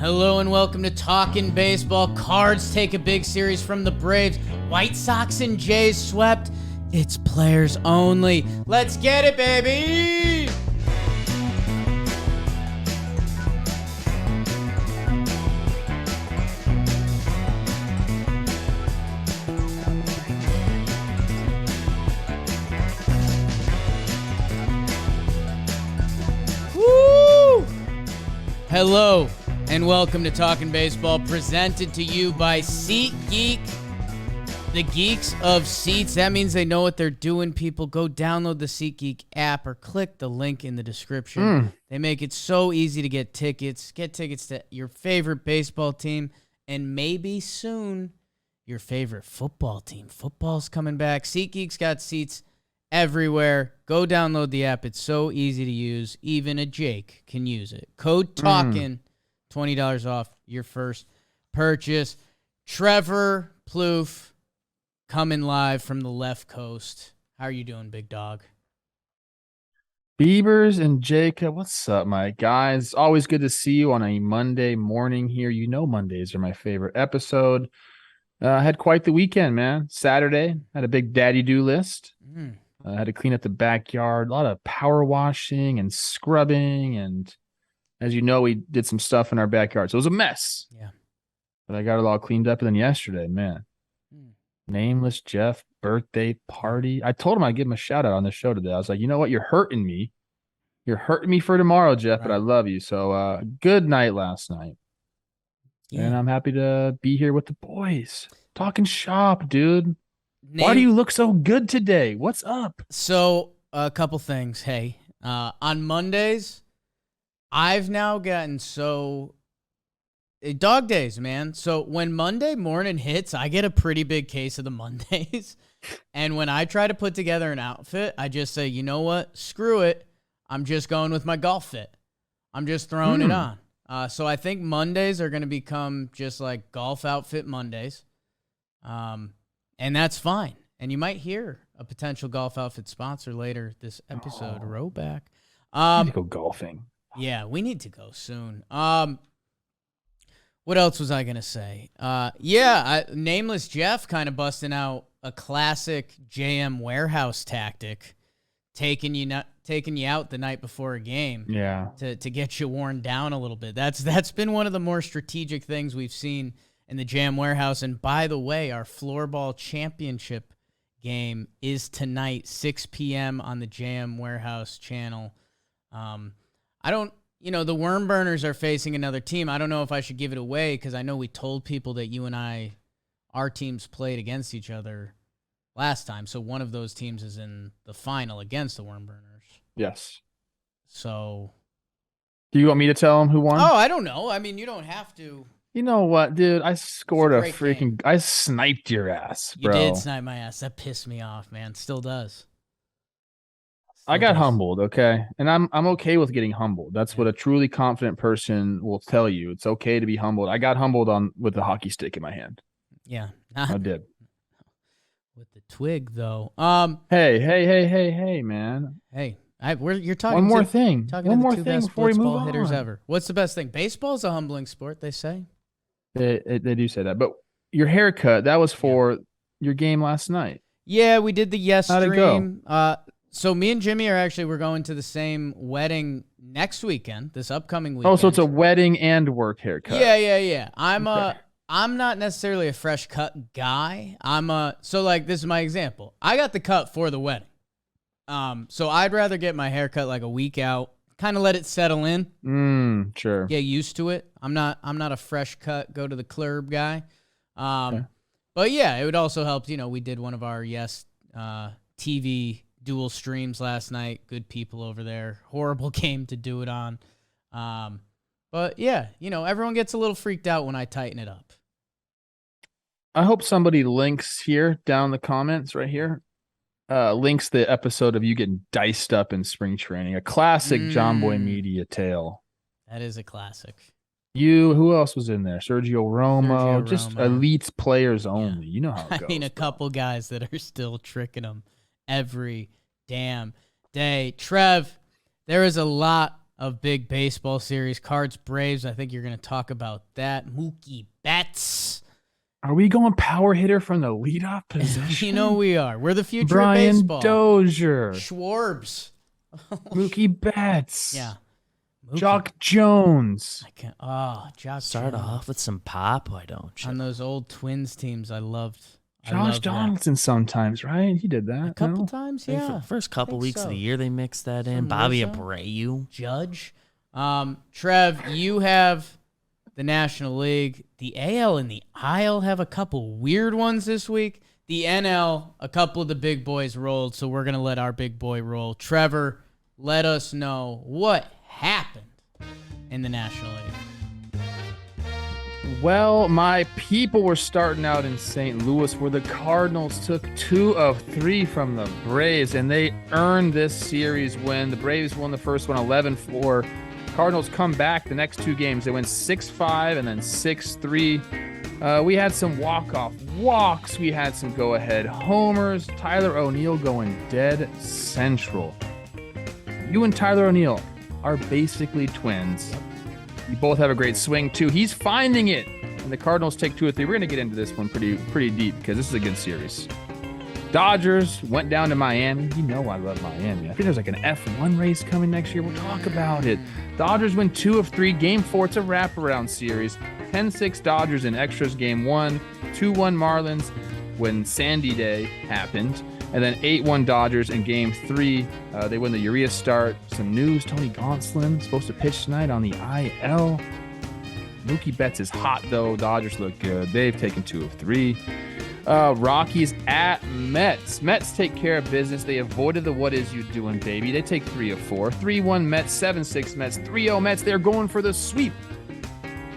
Hello and welcome to Talkin' Baseball. Cards take a big series from the Braves. White Sox and Jays swept. It's players only. Let's get it, baby! Woo! Hello. And welcome to Talkin' Baseball, presented to you by SeatGeek, the geeks of seats. That means they know what they're doing, people. Go download the SeatGeek app or click the link in the description. They make it so easy to get tickets. Get tickets to your favorite baseball team and maybe soon your favorite football team. Football's coming back. SeatGeek's got seats everywhere. Go download the app. It's so easy to use. Even a Jake can use it. Code TALKIN. $20 off your first purchase. Trevor Plouffe coming live from the left coast. How are you doing, big dog? Beavers and Jacob, what's up, my guys? Always good to see you on a Monday morning here. You know Mondays are my favorite episode. I had quite the weekend, man. Saturday, had a big daddy-do list. I had to clean up the backyard. A lot of power washing and scrubbing, and as you know, we did some stuff in our backyard. So it was a mess. Yeah. But I got it all cleaned up. And then yesterday, man, Nameless Jeff birthday party. I told him I'd give him a shout out on the show today. I was like, you know what? You're hurting me. You're hurting me for tomorrow, Jeff, but I love you. So good night last night. Yeah. And I'm happy to be here with the boys. Talking shop, dude. Why do you look so good today? What's up? So a couple things. Hey, on Mondays, I've now gotten so dog days, man. So when Monday morning hits, I get a pretty big case of the Mondays. And when I try to put together an outfit, I just say, you know what? Screw it. I'm just going with my golf fit. I'm just throwing it on. So I think Mondays are going to become just like golf outfit Mondays. And that's fine. And you might hear a potential golf outfit sponsor later this episode. Rowback. I need to go golfing. Yeah, we need to go soon. What else was I going to say? Nameless Jeff kind of busting out a classic JM warehouse tactic, taking you out the night before a game. Yeah. To get you worn down a little bit. That's been one of the more strategic things we've seen in the JM warehouse. And by the way, our Floorball championship game is tonight, 6 p.m. on the JM warehouse channel. The Worm Burners are facing another team. I don't know if I should give it away because I know we told people that you and our teams played against each other last time. So one of those teams is in the final against the Worm Burners. Yes. So. Do you want me to tell them who won? Oh, I don't know. I mean, you don't have to. You know what, dude? I scored I sniped your ass, bro. You did snipe my ass. That pissed me off, man. Still does. I got humbled, okay? And I'm okay with getting humbled. That's what a truly confident person will tell you. It's okay to be humbled. I got humbled with the hockey stick in my hand. Yeah. I did. With the twig, though. Hey, man. Hey, you're talking one more thing. Talking one to the more two thing best before we move blitzball on. hitters ever. What's the best thing? Baseball's a humbling sport, they say. They do say that. But your haircut, that was for your game last night. Yeah, we did the How'd stream. it go? So me and Jimmy we're going to the same wedding next weekend, this upcoming weekend. Oh, so it's a wedding and work haircut. Yeah. I'm not necessarily a fresh cut guy. This is my example. I got the cut for the wedding. So I'd rather get my haircut like a week out, kind of let it settle in. Sure. Get used to it. I'm not a fresh cut, go to the club guy. But yeah, it would also help, we did one of our TV dual streams last night. Good people over there. Horrible game to do it on. But yeah, everyone gets a little freaked out when I tighten it up. I hope somebody links here down the comments right here. Links the episode of you getting diced up in spring training. A classic John Boy Media tale. That is a classic. Who else was in there? Sergio Romo. Just elite players only. Yeah. You know how it goes. I mean, a couple guys that are still tricking them every damn day. Trev, there is a lot of big baseball series. Cards, Braves. I think you're going to talk about that. Mookie Betts. Are we going power hitter from the leadoff position? You know we are. We're the future Brian of baseball. Dozier. Schwarbs. Mookie Betts. Yeah. Jock Jones. Jock Start Jones. off with some pop, why don't you? On those old Twins teams, I loved. Josh Donaldson sometimes, right? He did that. A couple times, yeah. First couple weeks of the year, they mixed that in. Some Bobby Rizzo. Abreu. Judge. Trev, you have the National League. The AL and the IL have a couple weird ones this week. The NL, a couple of the big boys rolled, so we're going to let our big boy roll. Trevor, let us know what happened in the National League. Well, my people were starting out in St. Louis, where the Cardinals took 2 of 3 from the Braves, and they earned this series win. The Braves won the first one 11-4. Cardinals come back the next 2 games. They went 6-5 and then 6-3. We had some walk-off walks. We had some go-ahead homers. Tyler O'Neill going dead central. You and Tyler O'Neill are basically twins. You both have a great swing, too. He's finding it. And the Cardinals take 2 of 3. We're going to get into this one pretty deep because this is a good series. Dodgers went down to Miami. You know I love Miami. I think there's like an F1 race coming next year. We'll talk about it. Dodgers win 2 of 3. Game 4, it's a wraparound series. 10-6 Dodgers in extras game 1. 2-1 Marlins when Sandy Day happened. And then 8-1 Dodgers in game 3. They win the Urias start. Some news, Tony Gonsolin supposed to pitch tonight on the IL. Mookie Betts is hot, though. Dodgers look good. They've taken 2 of 3. Rockies at Mets. Mets take care of business. They avoided the what is you doing, baby. They take 3 of 4. 3-1 Mets, 7-6 Mets, 3-0 Mets. They're going for the sweep.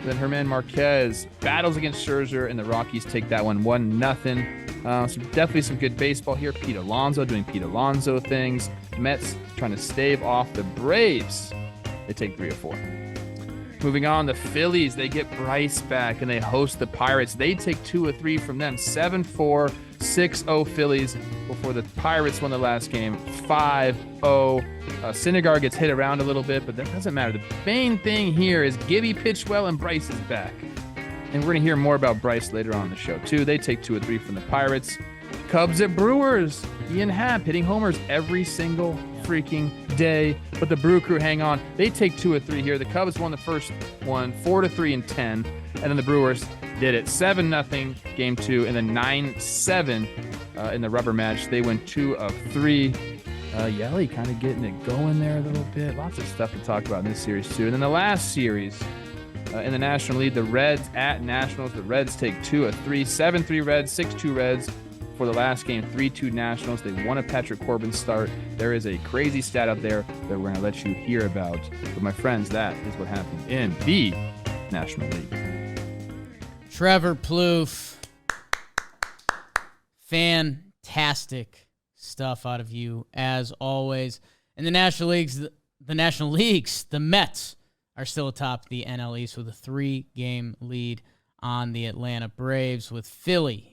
Then Herman Marquez battles against Scherzer, and the Rockies take that one 1-0. Definitely some good baseball here. Pete Alonso doing Pete Alonso things. Mets trying to stave off the Braves. They take 3 of 4. Moving on, the Phillies, they get Bryce back, and they host the Pirates. They take 2 of 3 from them. 7-4, 6-0 Phillies before the Pirates won the last game 5-0. Syndergaard gets hit around a little bit, but that doesn't matter. The main thing here is Gibby pitched well, and Bryce is back. And we're going to hear more about Bryce later on in the show, too. They take 2 of 3 from the Pirates. Cubs at Brewers. Ian Happ hitting homers every single freaking day. But the Brew Crew hang on. They take 2 of 3 here. The Cubs won the first one 4-3 and 10. And then the Brewers did it 7-0 game 2. And then 9-7 in the rubber match. They win 2 of 3. Yelich kind of getting it going there a little bit. Lots of stuff to talk about in this series, too. And then the last series in the National League, the Reds at Nationals. The Reds take 2 of 3. 7-3 Reds, 6-2 Reds. For the last game, 3-2 Nationals. They won a Patrick Corbin start. There is a crazy stat out there that we're going to let you hear about. But my friends, that is what happened in the National League. Trevor Plouffe. Fantastic stuff out of you, as always. In the National Leagues, the Mets are still atop the NL East with a 3-game lead on the Atlanta Braves, with Philly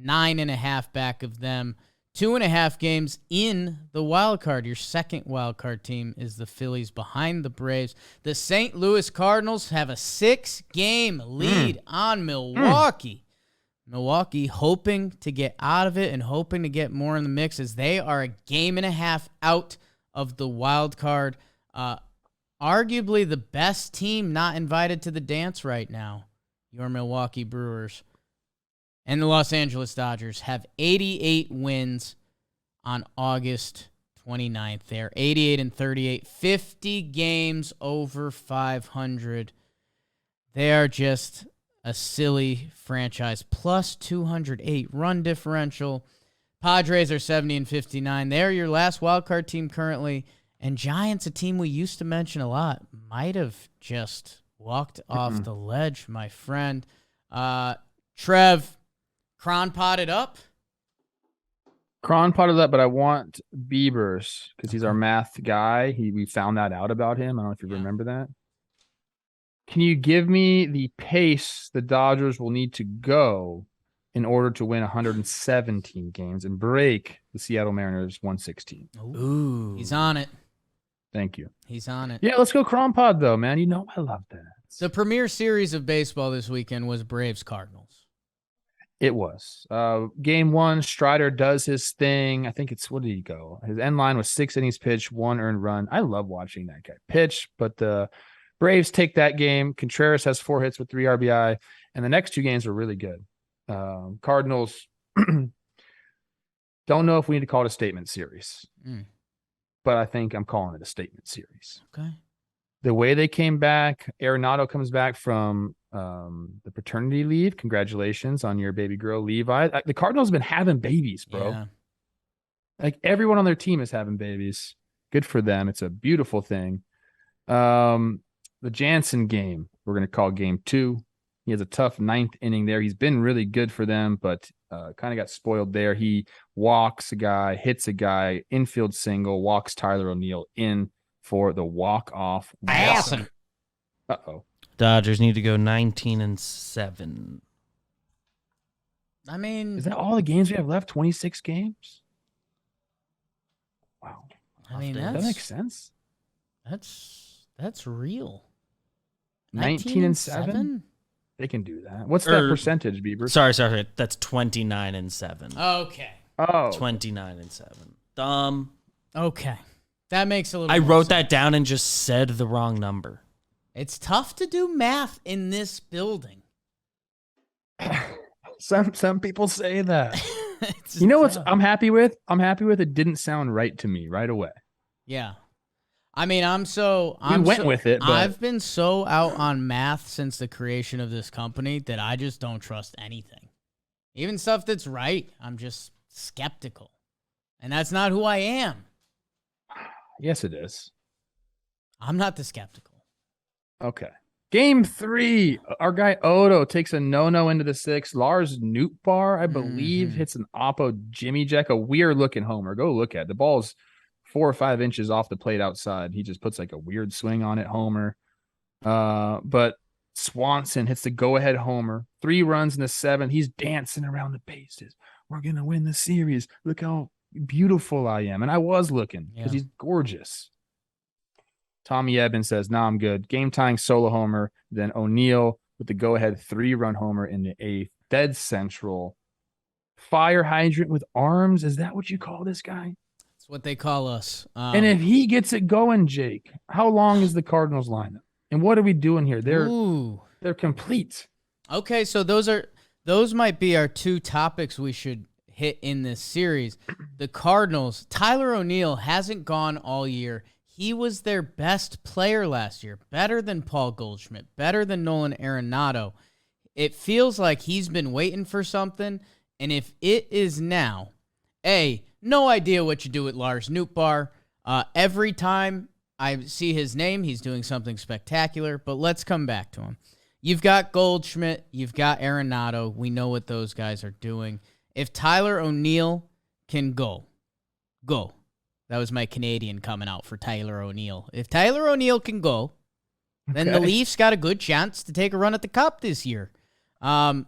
9.5 back of them. 2.5 games in the wild card. Your second wild card team is the Phillies behind the Braves. The St. Louis Cardinals have a 6-game lead on Milwaukee. Milwaukee hoping to get out of it and hoping to get more in the mix, as they are a 1.5 out of the wild card. Arguably the best team not invited to the dance right now, your Milwaukee Brewers. And the Los Angeles Dodgers have 88 wins on August 29th. They're 88-38, 50 games over 500. They are just a silly franchise. Plus 208 run differential. Padres are 70-59. They're your last wildcard team currently. And Giants, a team we used to mention a lot, might have just walked off the ledge, my friend. Trev, Cron potted up? Cron potted up, but I want Biebers because he's our math guy. We found that out about him. I don't know if you remember that. Can you give me the pace the Dodgers will need to go in order to win 117 games and break the Seattle Mariners 116? Ooh. He's on it. Thank you. He's on it. Yeah, let's go Crom Pod, though, man. You know I love that. The premier series of baseball this weekend was Braves-Cardinals. It was. Game 1, Strider does his thing. I think it's, what did he go? His end line was 6 innings pitched, 1 earned run. I love watching that guy pitch, but the Braves take that game. Contreras has 4 hits with 3 RBI, and the next 2 games were really good. Cardinals don't know if we need to call it a statement series, but I think I'm calling it a statement series. Okay. The way they came back, Arenado comes back from the paternity leave. Congratulations on your baby girl, Levi. The Cardinals have been having babies, bro. Yeah. Like everyone on their team is having babies. Good for them. It's a beautiful thing. The Jansen game, we're going to call game 2. He has a tough 9th inning there. He's been really good for them, but kind of got spoiled there. He walks a guy, hits a guy, infield single, walks Tyler O'Neill in for the walk-off. Awesome. Uh-oh. Dodgers need to go 19-7. I mean, Is that all the games we have left? 26 games? Wow. I mean, That makes sense. that's real. 19-7? They can do that. What's that percentage, Bieber? Sorry. That's 29-7. Okay. Oh. 29-7. Okay. That makes a little I more wrote sense. that down and just said the wrong number. It's tough to do math in this building. Some people say that. It's You know what tough. I'm happy with? I'm happy with it didn't sound right to me right away. Yeah. I mean, We went with it, but I've been so out on math since the creation of this company that I just don't trust anything. Even stuff that's right, I'm just skeptical. And that's not who I am. yes, it is. I'm not the skeptical. Okay. Game 3, our guy Odo takes a no-no into the 6th. Lars Nootbaar, I believe, hits an Oppo Jimmy Jack, a weird-looking homer. Go look at it. The ball's 4 or 5 inches off the plate outside. He just puts like a weird swing on it, homer. But Swanson hits the go-ahead homer. 3 runs in the 7th. He's dancing around the bases. We're going to win the series. Look how beautiful I am. And I was looking because he's gorgeous. Tommy Evans says, nah, I'm good. Game-tying solo homer. Then O'Neill with the go-ahead 3-run homer in the 8th. Dead central. Fire hydrant with arms. Is that what you call this guy? That's what they call us. And if he gets it going, Jake, how long is the Cardinals lineup? And what are we doing here? They're complete. Okay, so those might be our 2 topics we should hit in this series. The Cardinals, Tyler O'Neill hasn't gone all year. He was their best player last year, better than Paul Goldschmidt, better than Nolan Arenado. It feels like he's been waiting for something, and if it is now, no idea what you do with Lars Nootbaar. Every time I see his name, he's doing something spectacular, but let's come back to him. You've got Goldschmidt, you've got Arenado. We know what those guys are doing. If Tyler O'Neill can go. That was my Canadian coming out for Tyler O'Neill. If Tyler O'Neill can go, then the Leafs got a good chance to take a run at the Cup this year. Then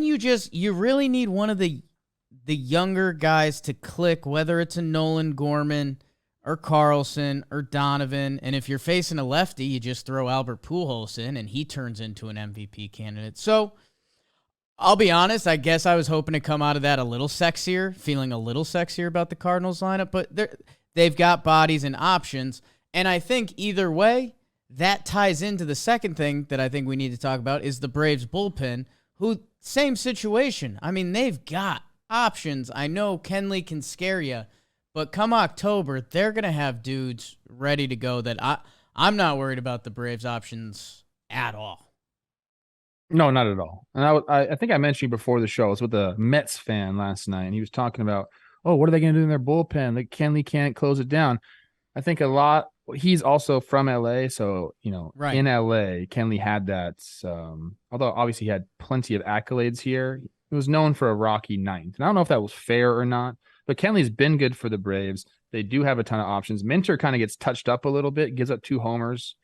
you really need one of the younger guys to click, whether it's a Nolan Gorman or Carlson or Donovan. And if you're facing a lefty, you just throw Albert Pujols in, and he turns into an MVP candidate. So I'll be honest, I guess I was hoping to come out of that a little sexier, feeling a little sexier about the Cardinals lineup, but they've got bodies and options. And I think either way, that ties into the second thing that I think we need to talk about is the Braves bullpen, who, same situation. I mean, they've got options. I know Kenley can scare you, but come October, they're going to have dudes ready to go that I'm not worried about the Braves options at all. No, not at all. And I think I mentioned before the show, I was with a Mets fan last night, and he was talking about, what are they going to do in their bullpen? Like, Kenley can't close it down. I think he's also from LA, so, Right. In LA, Kenley had that, although obviously he had plenty of accolades here. He was known for a rocky 9th. And I don't know if that was fair or not, but Kenley's been good for the Braves. They do have a ton of options. Minter kind of gets touched up a little bit, gives up 2 homers.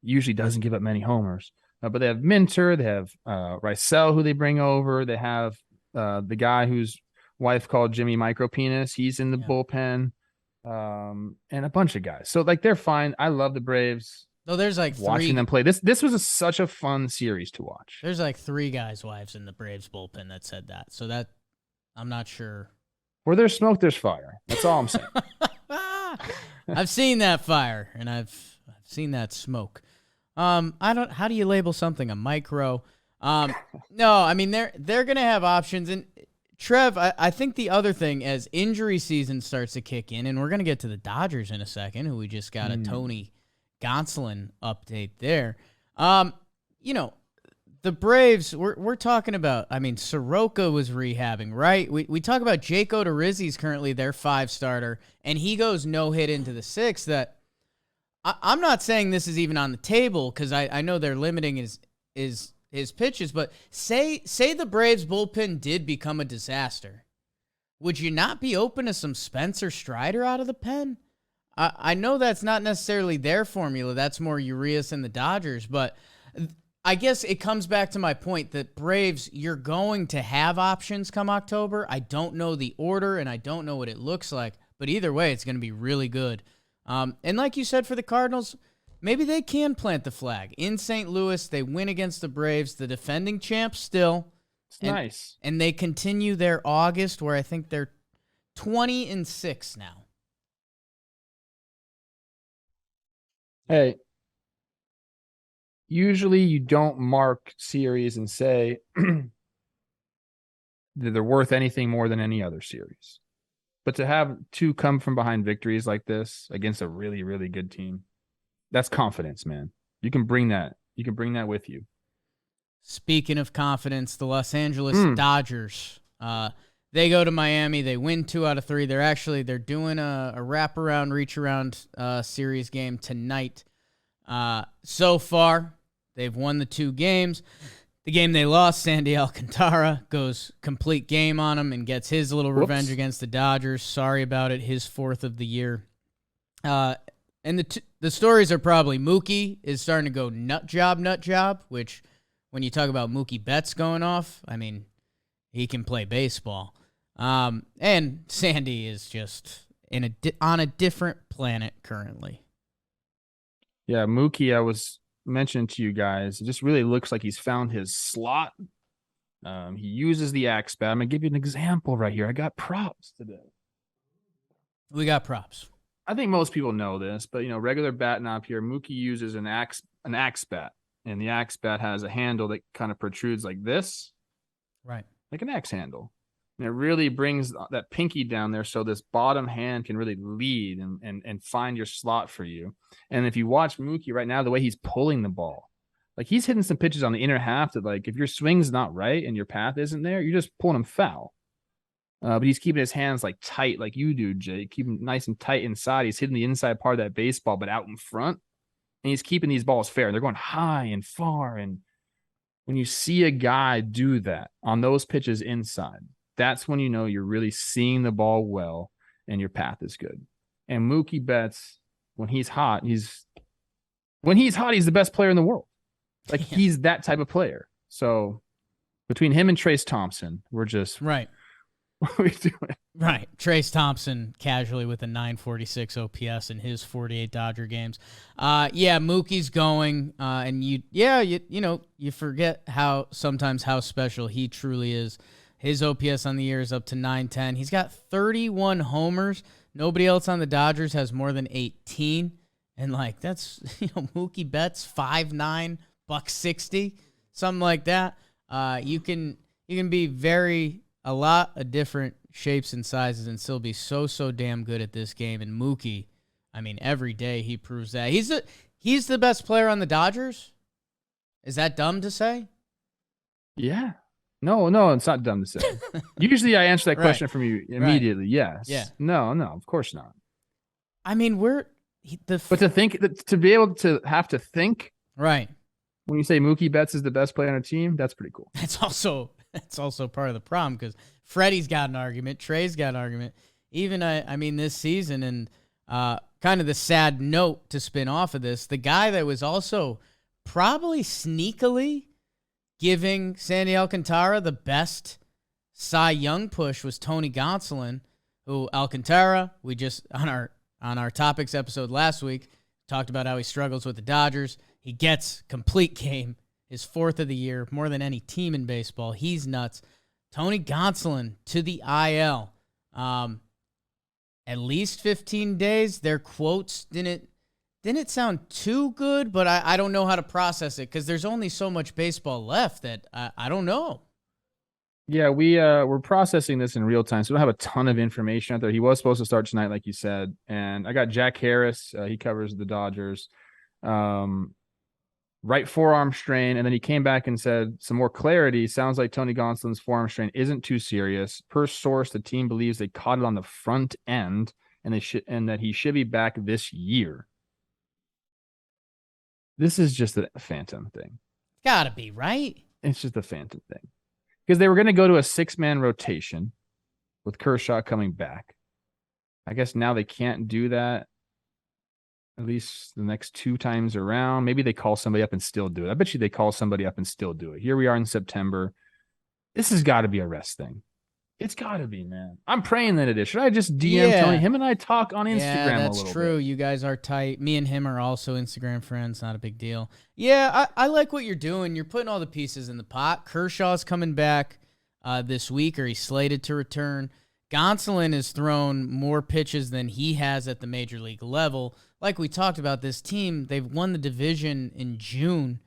Usually doesn't give up many homers. But they have Minter, they have Rysel, who they bring over. They have the guy whose wife called Jimmy Micropenis. He's in the bullpen. and a bunch of guys. So like they're fine. I love the Braves. No, there's like Watching them play. This was such a fun series to watch. There's like 3 guys' wives in the Braves bullpen that said that. So that I'm not sure. Where there's smoke, there's fire. That's all I'm saying. I've seen that fire and I've seen that smoke. How do you label something a micro? No, I mean they're gonna have options. And Trev, I think the other thing as injury season starts to kick in, and we're gonna get to the Dodgers in a second, who we just got a Tony Gonsolin update there. The Braves, we're talking about, I mean, Soroka was rehabbing, right? We talk about Jake Odorizzi's currently their 5-starter, and he goes no-hit into the 6th. That I'm not saying this is even on the table because I know they're limiting his pitches, but say the Braves bullpen did become a disaster. Would you not be open to some Spencer Strider out of the pen? I know that's not necessarily their formula. That's more Urias and the Dodgers, but I guess it comes back to my point that Braves, you're going to have options come October. I don't know the order, and I don't know what it looks like, but either way, it's going to be really good. And like you said for the Cardinals, maybe they can plant the flag. In St. Louis, they win against the Braves, the defending champs still. It's nice. And they continue their August, where I think they're 20-6 now. Hey, usually you don't mark series and say that they're worth anything more than any other series. But to have 2 come from behind victories like this against a really, really good team, that's confidence, man. You can bring that. You can bring that with you. Speaking of confidence, the Los Angeles Dodgers, they go to Miami. They win 2 out of 3. They're doing a wraparound, reach-around series game tonight. So far, they've won the 2 games. The game they lost, Sandy Alcantara goes complete game on him and gets his little revenge against the Dodgers. Sorry about it, his 4th of the year. And the stories are probably Mookie is starting to go nut job, which when you talk about Mookie Betts going off, I mean, he can play baseball. And Sandy is just on a different planet currently. Yeah, Mookie, I was mentioning to you guys, it just really looks like he's found his slot. He uses the axe bat. I'm going to give you an example right here. I got props today. We got props. I think most people know this, but, regular bat knob here, Mookie uses an axe bat, and the axe bat has a handle that kind of protrudes like this. Right. Like an axe handle. And it really brings that pinky down there so this bottom hand can really lead and find your slot for you. And if you watch Mookie right now, the way he's pulling the ball, like he's hitting some pitches on the inner half that, like, if your swing's not right and your path isn't there, you're just pulling him foul. But he's keeping his hands like tight like you do, Jake. Keep them nice and tight inside. He's hitting the inside part of that baseball, but out in front. And he's keeping these balls fair. They're going high and far. And when you see a guy do that on those pitches inside, that's when you know you're really seeing the ball well and your path is good. And Mookie Betts, when he's hot, he's the best player in the world. Like, he's that type of player. So between him and Trace Thompson, we're just right. What are we doing? Right. Trace Thompson casually with a 946 OPS in his 48 Dodger games. Mookie's going, and you forget how special he truly is. His OPS on the year is up to 910. He's got 31 homers. Nobody else on the Dodgers has more than 18. And that's, Mookie Betts, 5'9", $160, something like that. You can be a lot of different shapes and sizes and still be so damn good at this game. And Mookie, I mean, every day he proves that. He's the best player on the Dodgers? Is that dumb to say? Yeah. No, it's not dumb to say. Usually I answer that question from you immediately. Right. Yes. Yeah. No, of course not. I mean, but to be able to have to think. Right. When you say Mookie Betts is the best player on a team, that's pretty cool. That's also part of the problem because Freddie's got an argument. Trey's got an argument. Even, this season, and kind of the sad note to spin off of this, the guy that was also probably sneakily giving Sandy Alcantara the best Cy Young push was Tony Gonsolin, who Alcantara, we just on our topics episode last week talked about how he struggles with the Dodgers. He gets complete game, his 4th of the year, more than any team in baseball. He's nuts. Tony Gonsolin to the IL. At least 15 days. Their quotes didn't sound too good, but I don't know how to process it because there's only so much baseball left that I don't know. Yeah, we're processing this in real time, so we don't have a ton of information out there. He was supposed to start tonight, like you said, and I got Jack Harris. He covers the Dodgers. Right forearm strain, and then he came back and said some more clarity. Sounds like Tony Gonsolin's forearm strain isn't too serious. Per source, the team believes they caught it on the front end, and that he should be back this year. This is just a phantom thing. Gotta be, right? It's just a phantom thing. Because they were going to go to a 6-man rotation with Kershaw coming back. I guess now they can't do that, at least the next 2 times around. Maybe they call somebody up and still do it. I bet you they call somebody up and still do it. Here we are in September. This has got to be a rest thing. It's got to be, man. I'm praying that it is. Should I just DM Tony? Him and I talk on Instagram a little bit. That's true. You guys are tight. Me and him are also Instagram friends. Not a big deal. Yeah, I like what you're doing. You're putting all the pieces in the pot. Kershaw's coming back this week, or he's slated to return. Gonsolin has thrown more pitches than he has at the major league level. Like we talked about, this team, they've won the division in June.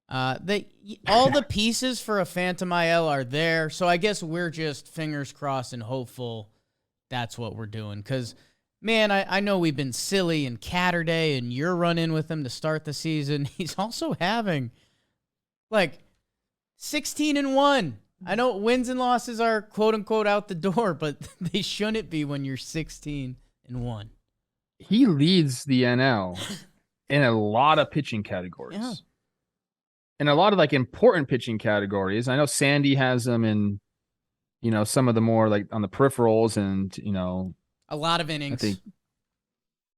All the pieces for a phantom IL are there, so I guess we're just fingers crossed and hopeful that's what we're doing. Because, man, I know we've been silly and Catterday, and you're running with him to start the season. He's also having, 16-1. I know wins and losses are quote-unquote out the door, but they shouldn't be when you're 16-1. He leads the NL in a lot of pitching categories. Yeah. In a lot of important pitching categories. I know Sandy has them in, some of the more on the peripherals and, a lot of innings. I think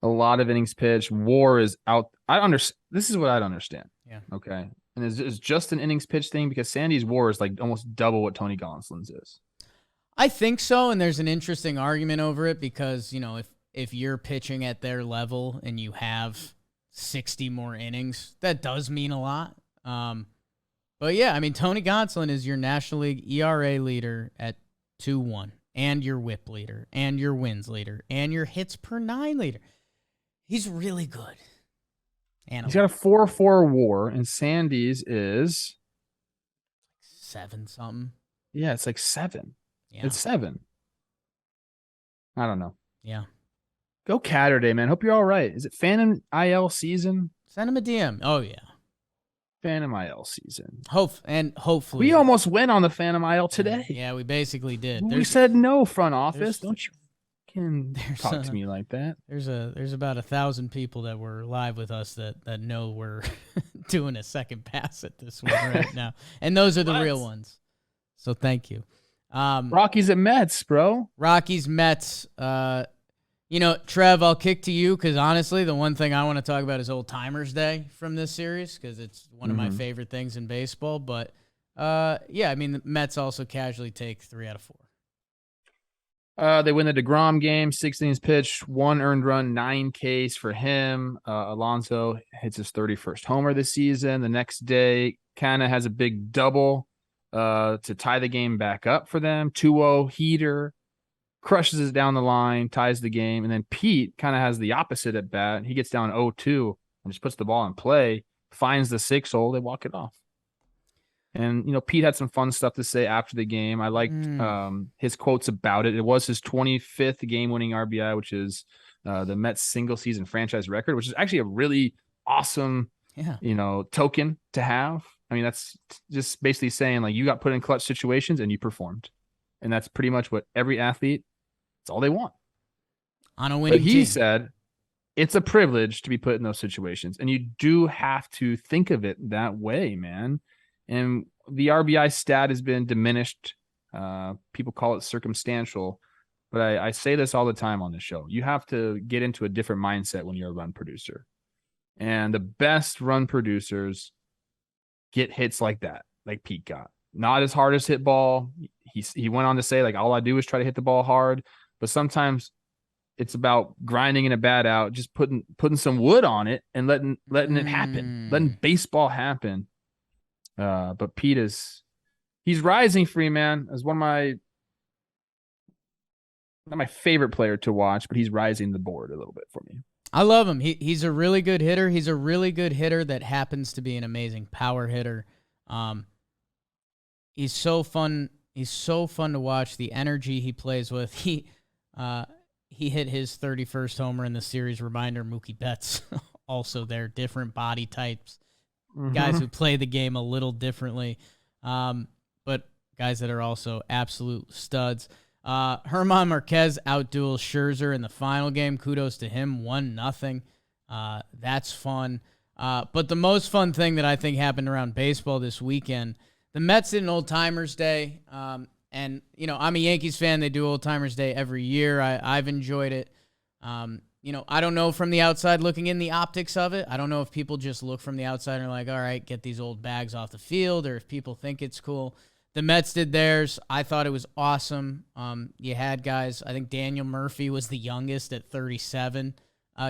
a lot of innings pitched. WAR is out. This is what I don't understand. Yeah. Okay. And it's just an innings pitch thing because Sandy's WAR is almost double what Tony Gonsolin's is. I think so. And there's an interesting argument over it because, if you're pitching at their level and you have 60 more innings, that does mean a lot. But yeah, Tony Gonsolin is your National League ERA leader at 2.1, and your WHIP leader, and your wins leader, and your hits per 9 leader. He's really good. He's got a 4.4 WAR, and Sandy's is 7 something. Yeah, it's 7. Yeah. It's 7. I don't know. Yeah. Go Catterday, man. Hope you're all right. Is it Phantom IL season? Send him a DM. Oh yeah. Phantom IL season. Hopefully. We almost went on the Phantom IL today. Yeah, we basically did. We said no, front office. Don't you talk to me like that. There's about 1,000 people that were live with us that know we're doing a second pass at this one right now. And those are the real ones. So thank you. Rockies at Mets, bro. Rockies-Mets. Trev, I'll kick to you because honestly, the one thing I want to talk about is Old Timers Day from this series because it's one of my favorite things in baseball. But the Mets also casually take 3 out of 4. They win the DeGrom game, 6 innings pitched, 1 earned run, 9 Ks for him. Alonso hits his 31st homer this season. The next day, Canna has a big double to tie the game back up for them. 2-0 heater. Crushes it down the line, ties the game, and then Pete kind of has the opposite at bat. He gets down 0-2 and just puts the ball in play, finds the 6-hole, they walk it off. And, Pete had some fun stuff to say after the game. I liked his quotes about it. It was his 25th game-winning RBI, which is the Mets single-season franchise record, which is actually a really awesome, token to have. That's just basically saying, you got put in clutch situations and you performed. And that's pretty much what every athlete, it's all they want. On a winning team. But he said it's a privilege to be put in those situations. And you do have to think of it that way, man. And the RBI stat has been diminished. People call it circumstantial. But I say this all the time on the show. You have to get into a different mindset when you're a run producer. And the best run producers get hits like that, like Pete got. Not his hardest hit ball. He went on to say, all I do is try to hit the ball hard. but sometimes it's about grinding in a bat out, just putting some wood on it and letting it happen, letting baseball happen. But Pete he's rising for me, man. As one of my not my favorite player to watch, but he's rising the board a little bit for me. I love him. He's a really good hitter. He's a really good hitter that happens to be an amazing power hitter. He's so fun. He's so fun to watch. The energy he plays with. He hit his 31st homer in the series. Reminder: Mookie Betts also there. Different body types, guys who play the game a little differently, but guys that are also absolute studs. Herman Marquez outduels Scherzer in the final game. Kudos to him. 1-0. That's fun. But the most fun thing that I think happened around baseball this weekend, the Mets did an Old Timers Day. And, you know, I'm a Yankees fan. They do Old Timers Day every year. I've enjoyed it. You know, I don't know from the outside looking in the optics of it. I don't know if people just look from the outside and are like, all right, get these old bags off the field, or if people think it's cool. The Mets did theirs. I thought it was awesome. You had guys, I think Daniel Murphy was the youngest at 37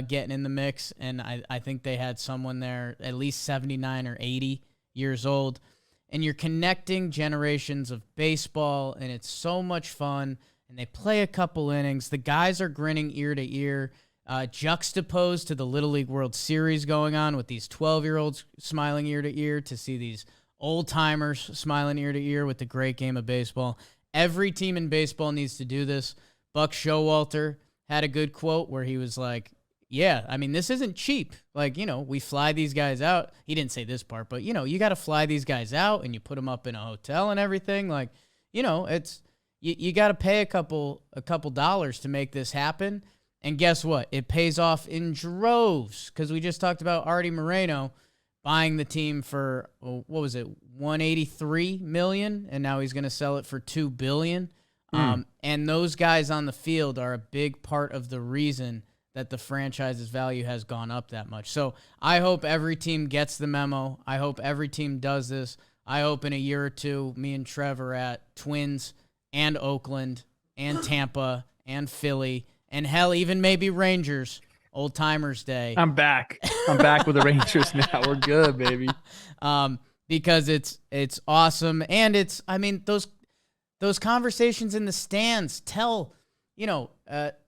getting in the mix, and I think they had someone there at least 79 or 80 years old. And you're connecting generations of baseball, and it's so much fun, and they play a couple innings. The guys are grinning ear to ear, juxtaposed to the Little League World Series going on with these 12-year-olds smiling ear to ear to see these old-timers smiling ear to ear with the great game of baseball. Every team in baseball needs to do this. Buck Showalter had a good quote where he was like, yeah, I mean, this isn't cheap. Like, you know, we fly these guys out. He didn't say this part, but, you know, you got to fly these guys out and you put them up in a hotel and everything. Like, you know, it's you got to pay a couple dollars to make this happen. And guess what? It pays off in droves, because we just talked about Artie Moreno buying the team for, what was it, $183 million, and now he's going to sell it for $2 billion. And those guys on the field are a big part of the reason that the franchise's value has gone up that much. So I hope every team gets the memo. I hope every team does this. I hope in a year or two, me and Trevor at Twins and Oakland and Tampa and Philly and hell, even maybe Rangers, Old Timers Day. I'm back with the Rangers now. We're good, baby. Because it's awesome. And it's, I mean, those conversations in the stands tell, you know,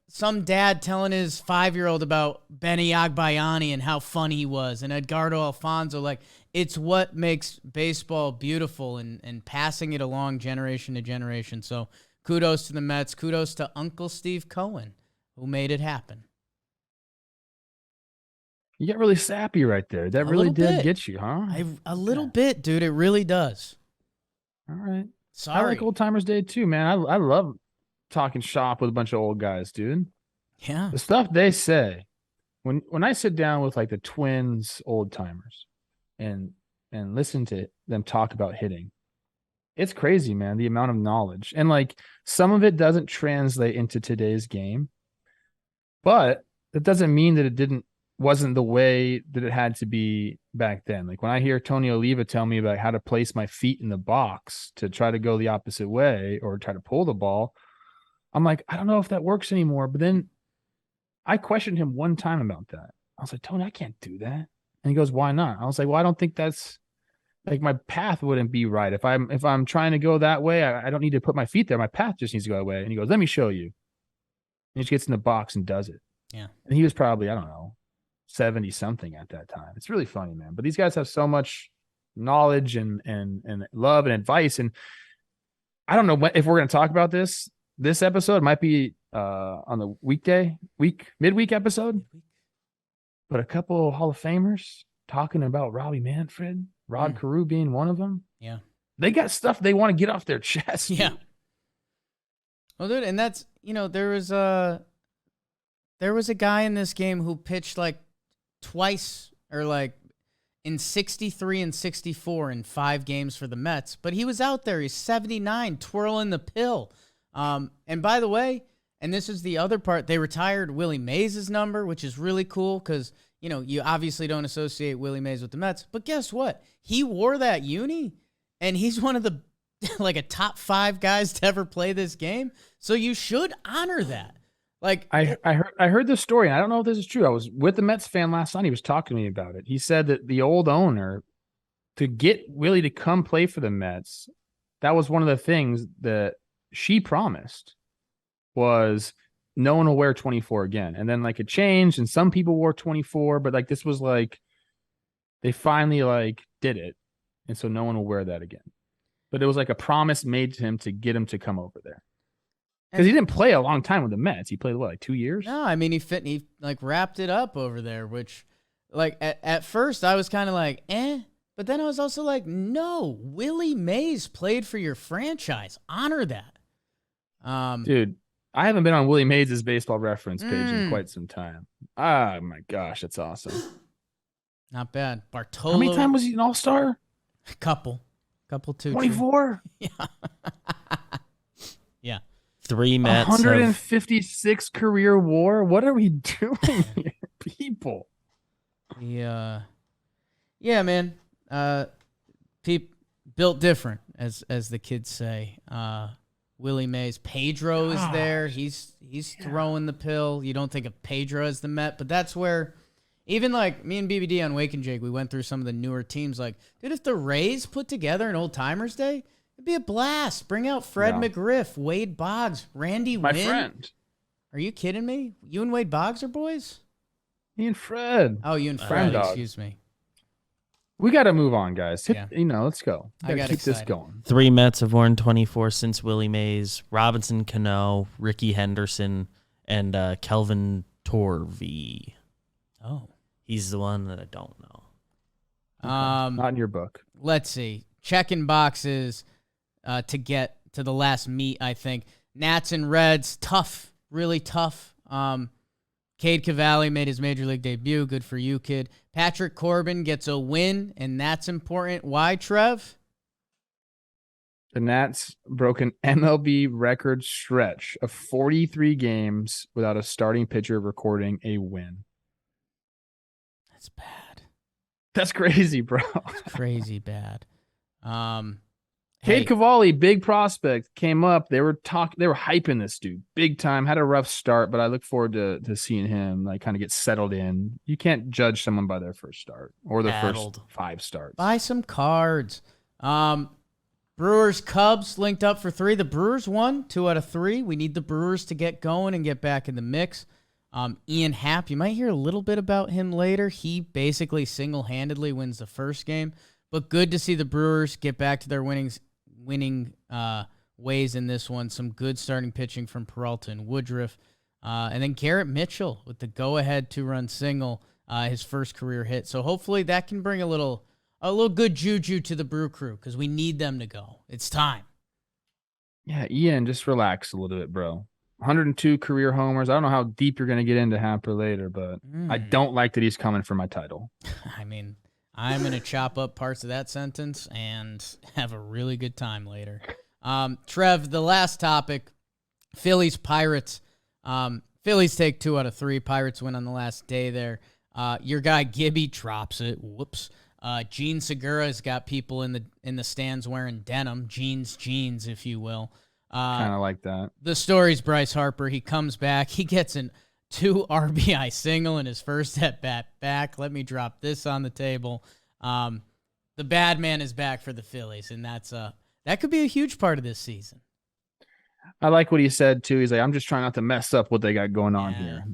some dad telling his 5-year-old about Benny Agbayani and how fun he was, and Edgardo Alfonso. Like, it's what makes baseball beautiful, and passing it along generation to generation. So kudos to the Mets. Kudos to Uncle Steve Cohen, who made it happen. You get really sappy right there. That really did get you, huh? A little bit, dude. It really does. All right. Sorry. I like Old Timers Day too, man. I love talking shop with a bunch of old guys, dude. Yeah. The stuff they say when I sit down with like the Twins old timers and listen to them talk about hitting, it's crazy, man. The amount of knowledge, and like some of it doesn't translate into today's game, but that doesn't mean that it wasn't the way that it had to be back then. Like when I hear Tony Oliva tell me about how to place my feet in the box to try to go the opposite way or try to pull the ball, I'm like, I don't know if that works anymore. But then I questioned him one time about that. I was like, Tony, I can't do that. And he goes, why not? I was like, well, I don't think that's like my path wouldn't be right. If I'm trying to go that way, I don't need to put my feet there. My path just needs to go that way. And he goes, let me show you. And he just gets in the box and does it. Yeah. And he was probably, I don't know, 70 something at that time. It's really funny, man. But these guys have so much knowledge and love and advice. And I don't know if we're going to talk about this episode. It might be on the midweek episode. But a couple of Hall of Famers talking about Robbie Manfred, Rod Carew being one of them. Yeah. They got stuff they want to get off their chest. Yeah. Well, dude, and that's, you know, there was a guy in this game who pitched like twice, or like in 63 and 64 in 5 games for the Mets, but he was out there. He's 79, twirling the pill. And by the way, and this is the other part, they retired Willie Mays' number, which is really cool because, you know, you obviously don't associate Willie Mays with the Mets, but guess what? He wore that uni, and he's one of the like a top 5 guys to ever play this game. So you should honor that. Like I heard this story, and I don't know if this is true. I was with the Mets fan last night. He was talking to me about it. He said that the old owner, to get Willie to come play for the Mets, that was one of the things that she promised, was no one will wear 24 again. And then like it changed, and some people wore 24, but like this was like they finally like did it, and so no one will wear that again. But it was like a promise made to him to get him to come over there. Because he didn't play a long time with the Mets. He played, what, like 2 years? No, I mean, he like wrapped it up over there, which like at first I was kind of like, but then I was also like, no, Willie Mays played for your franchise. Honor that. Dude, I haven't been on Willie Mays' baseball reference page in quite some time. Oh my gosh, that's awesome. Not bad. Bartolo. How many times was he an all-star? Couple too. 24? Yeah. Yeah. 3 Mets. 156 career WAR? What are we doing here, people? Yeah, man. Built different, as the kids say. Willie Mays. Pedro is there. He's throwing the pill. You don't think of Pedro as the Met, but that's where even like me and BBD on Wake and Jake, we went through some of the newer teams. Like, dude, if the Rays put together an Old Timers Day, it'd be a blast. Bring out Fred McGriff, Wade Boggs, Randy My Wynn. friend. Are you kidding me? You and Wade Boggs are boys? Me and Fred. Oh, you and Fred, excuse me. We got to move on, guys. Yeah. Let's go. I got keep this excited. going. 3 Mets have worn 24 since Willie Mays, Robinson Cano, Ricky Henderson, and Kelvin Torvey. Oh. He's the one that I don't know. Not in your book. Let's see. Checking boxes to get to the last meet, I think. Nats and Reds, tough, really tough. Cade Cavalli made his Major League debut. Good for you, kid. Patrick Corbin gets a win, and that's important. Why, Trev? The Nats broke an MLB record stretch of 43 games without a starting pitcher recording a win. That's bad. That's crazy, bro. It's crazy bad. Cade Cavalli, big prospect, came up. They were hyping this dude big time. Had a rough start, but I look forward to seeing him like kind of get settled in. You can't judge someone by their first start or their first 5 starts. Buy some cards. Brewers-Cubs linked up for 3. The Brewers won 2 out of 3. We need the Brewers to get going and get back in the mix. Ian Happ, you might hear a little bit about him later. He basically single-handedly wins the first game, but good to see the Brewers get back to their winning ways in this one. Some good starting pitching from Peralta and Woodruff. And then Garrett Mitchell with the go-ahead 2-run single, his first career hit. So hopefully that can bring a little good juju to the Brew Crew because we need them to go. It's time. Yeah, Ian, just relax a little bit, bro. 102 career homers. I don't know how deep you're going to get into Happer later, but I don't like that he's coming for my title. I mean, I'm going to chop up parts of that sentence and have a really good time later. Trev, the last topic, Phillies-Pirates. Phillies take 2 out of 3. Pirates win on the last day there. Your guy Gibby drops it. Whoops. Gene Segura's got people in the stands wearing denim. Jeans, if you will. Kind of like that. The story's Bryce Harper. He comes back. He gets an 2 RBI single in his first at-bat back. Let me drop this on the table. The bad man is back for the Phillies, and that could be a huge part of this season. I like what he said, too. He's like, I'm just trying not to mess up what they got going on here.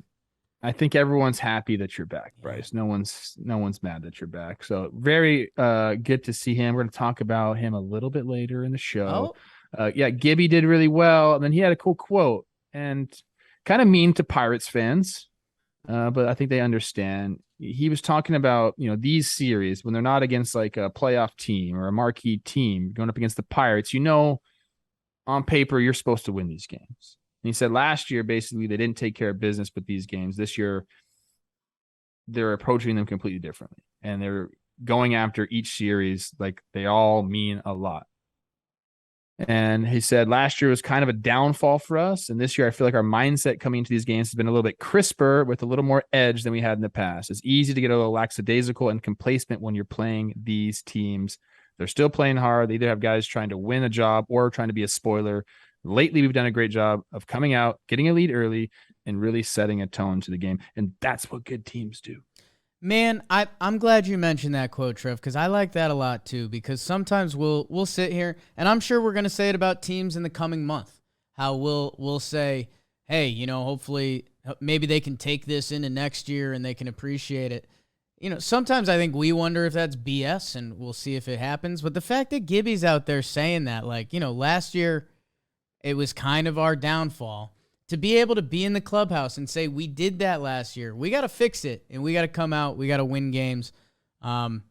I think everyone's happy that you're back, Bryce. No one's mad that you're back. So very good to see him. We're going to talk about him a little bit later in the show. Gibby did really well. And then he had a cool quote and kind of mean to Pirates fans, but I think they understand. He was talking about, these series when they're not against like a playoff team or a marquee team going up against the Pirates, on paper, you're supposed to win these games. And he said last year, basically, they didn't take care of business with these games. This year, they're approaching them completely differently. And they're going after each series like they all mean a lot. And he said last year was kind of a downfall for us. And this year, I feel like our mindset coming into these games has been a little bit crisper with a little more edge than we had in the past. It's easy to get a little lackadaisical and complacent when you're playing these teams They're still playing hard. They either have guys trying to win a job or trying to be a spoiler. Lately, we've done a great job of coming out, getting a lead early, and really setting a tone to the game. And that's what good teams do. Man, I'm glad you mentioned that quote, Trev, because I like that a lot too. Because sometimes we'll sit here, and I'm sure we're going to say it about teams in the coming month. How we'll say, hey, hopefully maybe they can take this into next year and they can appreciate it. Sometimes I think we wonder if that's BS, and we'll see if it happens. But the fact that Gibby's out there saying that, last year it was kind of our downfall. To be able to be in the clubhouse and say, we did that last year, we got to fix it, and we got to come out, we got to win games. And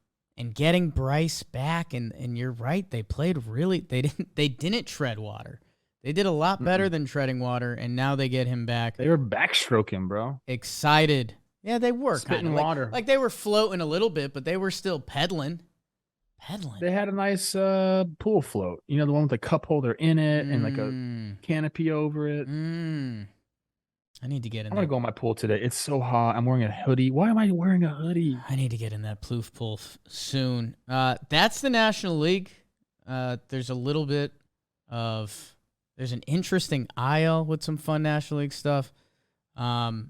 getting Bryce back, and you're right, they played really, they didn't tread water. They did a lot better than treading water, and now they get him back. They were backstroking, bro. Excited. Yeah, they were spitting water. Like they were floating a little bit, but they were still pedaling. They had a nice pool float. The one with the cup holder in it and like a canopy over it. I need to get in I'm going to go in my pool today. It's so hot. I'm wearing a hoodie. Why am I wearing a hoodie? I need to get in that ploof pool soon. That's the National League. There's a little bit of... There's an interesting IL with some fun National League stuff. You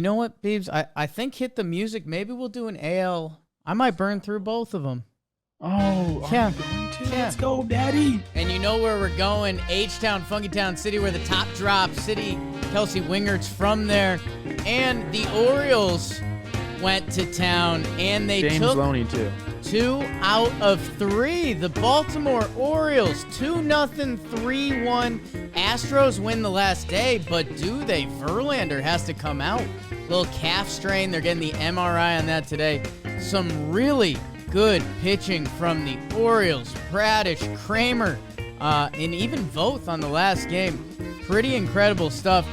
know what, Beebs? I think hit the music. Maybe we'll do an AL... I might burn through both of them. Oh, yeah. Let's go, Daddy. And you know where we're going. H-Town, Funky Town City, where the top drop. City, Kelsey Wingert's from there. And the Orioles went to town, and they James took Loney, too. 2 out of 3. The Baltimore Orioles, 2-0, 3-1. Astros win the last day, but do they? Verlander has to come out. Little calf strain. They're getting the MRI on that today. Some really good pitching from the Orioles. Bradish, Kramer, and even Voth on the last game. Pretty incredible stuff.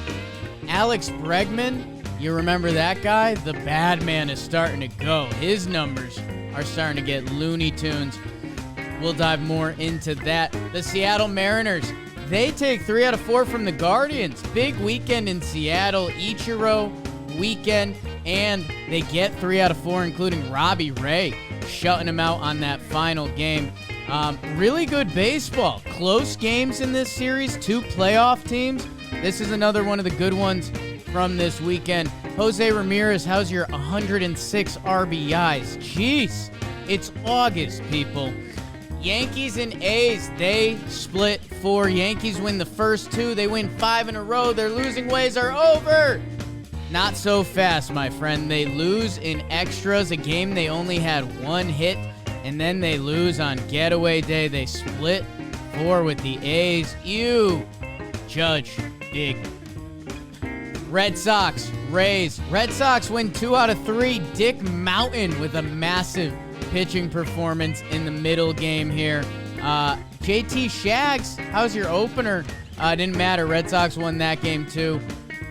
Alex Bregman, you remember that guy? The bad man is starting to go. His numbers are starting to get Looney Tunes. We'll dive more into that. The Seattle Mariners, they take 3 out of 4 from the Guardians. Big weekend in Seattle. Ichiro weekend, and they get 3 out of 4, including Robbie Ray shutting him out on that final game. Really good baseball. Close games in this series. 2 playoff teams. This is another one of the good ones from this weekend. Jose Ramirez, how's your 106 RBIs? Jeez, it's August, people. Yankees and A's, they split 4. Yankees win the first 2. They win 5 in a row. Their losing ways are over. Not so fast, my friend. They lose in extras, a game they only had 1 hit, and then they lose on getaway day. They split 4 with the A's. Ew. Judge, big. Red Sox, Rays. Red Sox win 2 out of 3. Dick Mountain with a massive pitching performance in the middle game here. JT Shags, how's your opener? Didn't matter. Red Sox won that game too.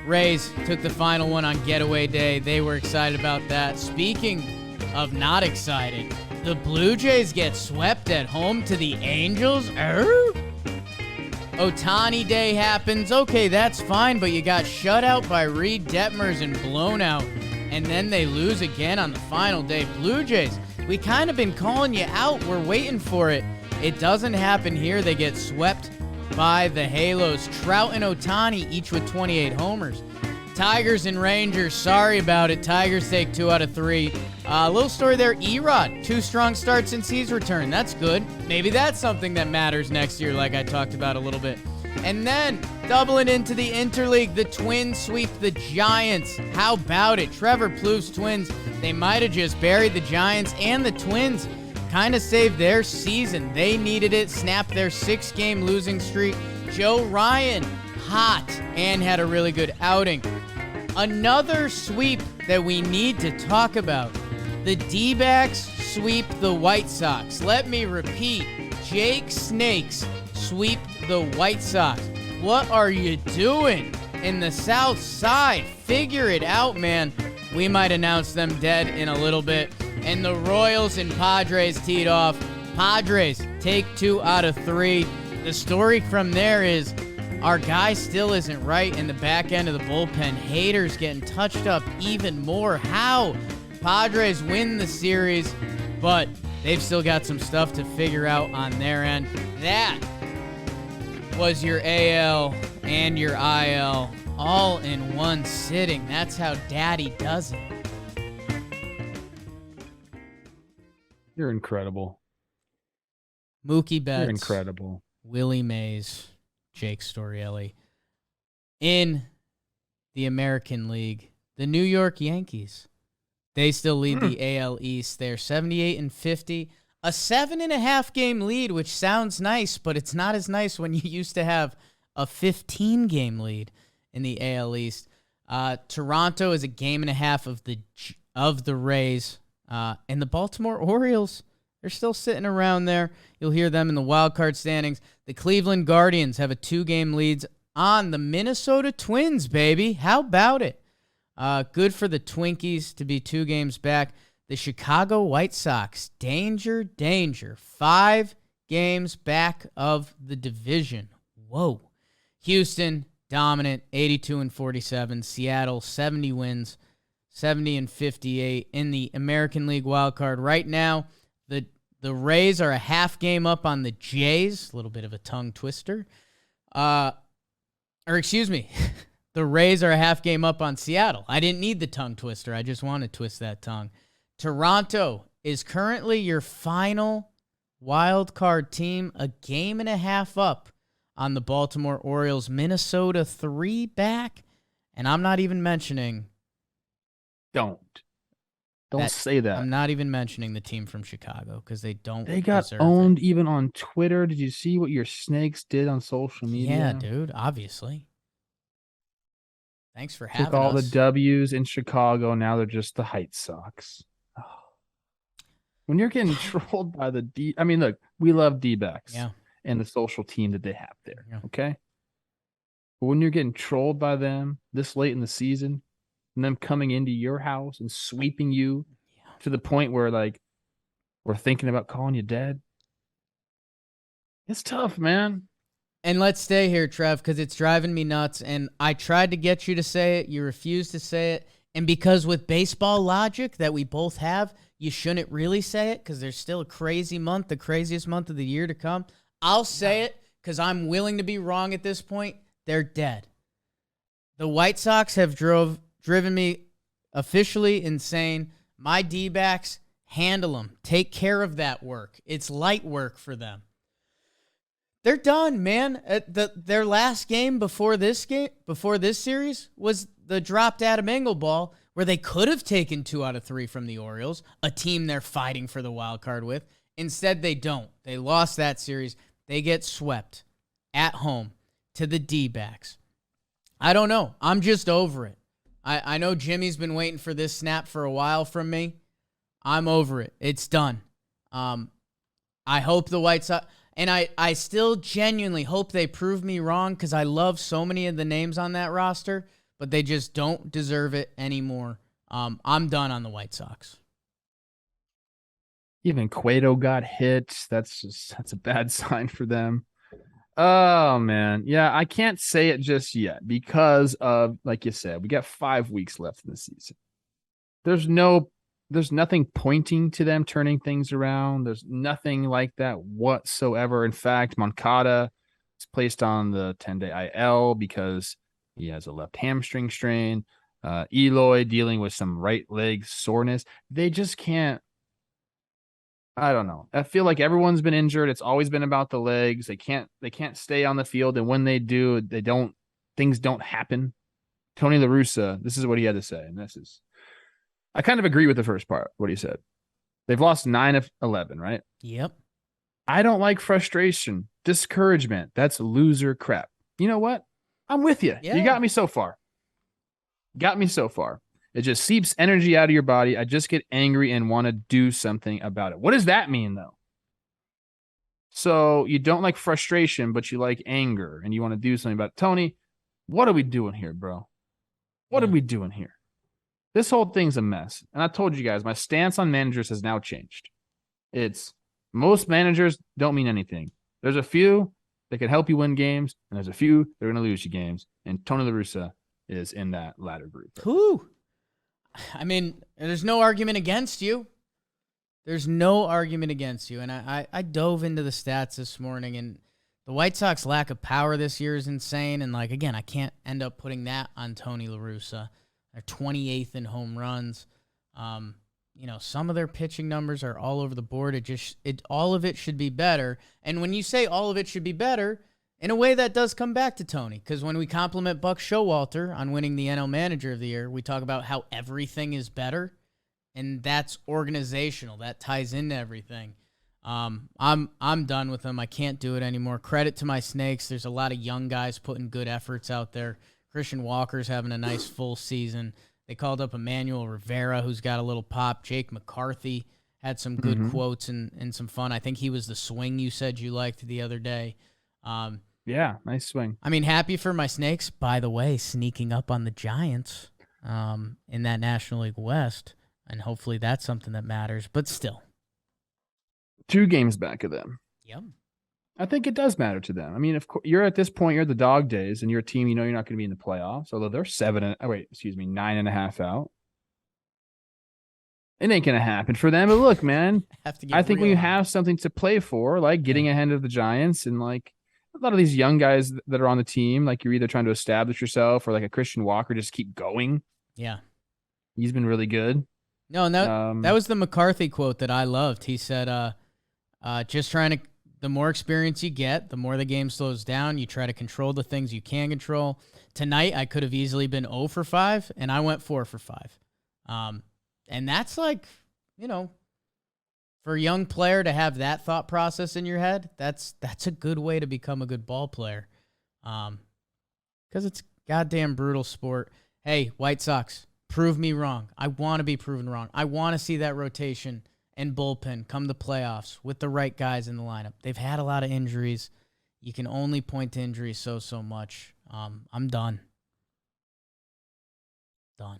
Rays took the final one on getaway day. They were excited about that. Speaking of not excited, the Blue Jays get swept at home to the Angels. Ohtani Day happens. Okay, that's fine, but you got shut out by Reed Detmers and blown out, and then they lose again on the final day. Blue Jays, we kind of been calling you out. We're waiting for it. It doesn't happen here. They get swept by the Halos. Trout and Ohtani each with 28 homers. Tigers and Rangers, sorry about it. Tigers take 2 out of 3. Little story there. Erod, 2 strong starts since he's returned. That's good. Maybe that's something that matters next year, like I talked about a little bit. And then, doubling into the Interleague, the Twins sweep the Giants. How about it? Trevor Plouffe's Twins, they might have just buried the Giants, and the Twins kind of saved their season. They needed it, snapped their 6-game losing streak. Joe Ryan, hot, and had a really good outing. Another sweep that we need to talk about. The D-backs sweep the White Sox. Let me repeat. Jake Snakes sweep the White Sox. What are you doing in the South Side? Figure it out, man. We might announce them dead in a little bit. And the Royals and Padres teed off. Padres take 2 out of 3. The story from there is our guy still isn't right in the back end of the bullpen. Haters getting touched up even more. How? Padres win the series, but they've still got some stuff to figure out on their end. That was your AL and your IL all in one sitting. That's how Daddy does it. You're incredible. Mookie Betts. You're incredible. Willie Mays, Jake Storielli. In the American League, the New York Yankees. They still lead the AL East. They're 78-50. A 7.5 game lead, which sounds nice, but it's not as nice when you used to have a 15 game lead in the AL East. Toronto is a 1.5 games of the Rays. And the Baltimore Orioles, they're still sitting around there. You'll hear them in the wild card standings. The Cleveland Guardians have a 2-game lead on the Minnesota Twins, baby. How about it? Good for the Twinkies to be 2 games back. The Chicago White Sox, danger, danger. 5 games back of the division. Whoa. Houston, dominant, 82-47. Seattle, 70 wins. 70-58 in the American League wildcard. Right now, the Rays are a 1/2 game up on the Jays. A little bit of a tongue twister. Excuse me. The Rays are a 1/2 game up on Seattle. I didn't need the tongue twister. I just want to twist that tongue. Toronto is currently your final wildcard team, a 1.5 games up on the Baltimore Orioles. Minnesota 3 back, and I'm not even mentioning Don't say that. I'm not even mentioning the team from Chicago because they don't. They got deserve owned it. even on Twitter. Did you see what your snakes did on social media? Yeah, dude. Obviously. Thanks for having Took all us. the W's in Chicago. Now they're just the White Sox. Oh. When you're getting trolled by the D, I mean, look, we love D-backs and the social team that they have there. Yeah. Okay, but when you're getting trolled by them this late in the season, and them coming into your house and sweeping you to the point where, like, we're thinking about calling you dead. It's tough, man. And let's stay here, Trev, because it's driving me nuts. And I tried to get you to say it. You refused to say it. And because with baseball logic that we both have, you shouldn't really say it because there's still a crazy month, the craziest month of the year to come. I'll say it because I'm willing to be wrong at this point. They're dead. The White Sox have driven me officially insane. My D-backs, handle them. Take care of that work. It's light work for them. They're done, man. Their last game before this series was the dropped Adam Engel ball where they could have taken 2 out of 3 from the Orioles, a team they're fighting for the wild card with. Instead, they don't. They lost that series. They get swept at home to the D-backs. I don't know. I'm just over it. I know Jimmy's been waiting for this snap for a while from me. I'm over it. It's done. I hope the White Sox, and I still genuinely hope they prove me wrong because I love so many of the names on that roster, but they just don't deserve it anymore. I'm done on the White Sox. Even Cueto got hit. That's a bad sign for them. Oh, man. Yeah, I can't say it just yet because of, like you said, we got 5 weeks left in the season. There's nothing pointing to them turning things around. There's nothing like that whatsoever. In fact, Moncada is placed on the 10-day IL because he has a left hamstring strain. Eloy dealing with some right leg soreness. They just can't. I don't know. I feel like everyone's been injured. It's always been about the legs. They can't stay on the field, and when they do, things don't happen. Tony La Russa, this is what he had to say, and I kind of agree with the first part, what he said. They've lost 9 of 11, right? Yep. I don't like frustration, discouragement. That's loser crap. You know what? I'm with you. Yeah. You got me so far. It just seeps energy out of your body. I just get angry and want to do something about it. What does that mean, though? So you don't like frustration, but you like anger, and you want to do something about it. Tony, what are we doing here, bro? What are we doing here? This whole thing's a mess. And I told you guys, my stance on managers has now changed. It's most managers don't mean anything. There's a few that can help you win games, and there's a few that are going to lose you games. And Tony La Russa is in that latter group. Whew. I mean, there's no argument against you. There's no argument against you. And I dove into the stats this morning, and the White Sox lack of power this year is insane. And, like, again, I can't end up putting that on Tony La Russa. They're 28th in home runs. Some of their pitching numbers are all over the board. All of it should be better. And when you say all of it should be better, in a way that does come back to Tony, because when we compliment Buck Showalter on winning the NL Manager of the Year, we talk about how everything is better, and that's organizational. That ties into everything. I'm done with them. I can't do it anymore. Credit to my Snakes. There's a lot of young guys putting good efforts out there. Christian Walker's having a nice full season. They called up Emmanuel Rivera, who's got a little pop. Jake McCarthy had some good quotes and some fun. I think he was the swing you said you liked the other day. Yeah, nice swing. I mean, happy for my Snakes, by the way, sneaking up on the Giants in that National League West, and hopefully that's something that matters, but still. 2 games back of them. Yep. I think it does matter to them. I mean, of course, you're at this point, you're at the dog days, and your team, you're not going to be in the playoffs, although they're 9.5 out. It ain't going to happen for them. But look, man, I think when you have something to play for, like getting ahead of the Giants, and like a lot of these young guys that are on the team, like you're either trying to establish yourself or like a Christian Walker, just keep going. Yeah. He's been really good. No, that was the McCarthy quote that I loved. He said, the more experience you get, the more the game slows down. You try to control the things you can control. Tonight, I could have easily been 0 for 5, and I went 4 for 5. And that's like, for a young player to have that thought process in your head, that's a good way to become a good ball player. Because it's goddamn brutal sport. Hey, White Sox, prove me wrong. I want to be proven wrong. I want to see that rotation and bullpen come to playoffs with the right guys in the lineup. They've had a lot of injuries. You can only point to injuries so much. I'm done. Done.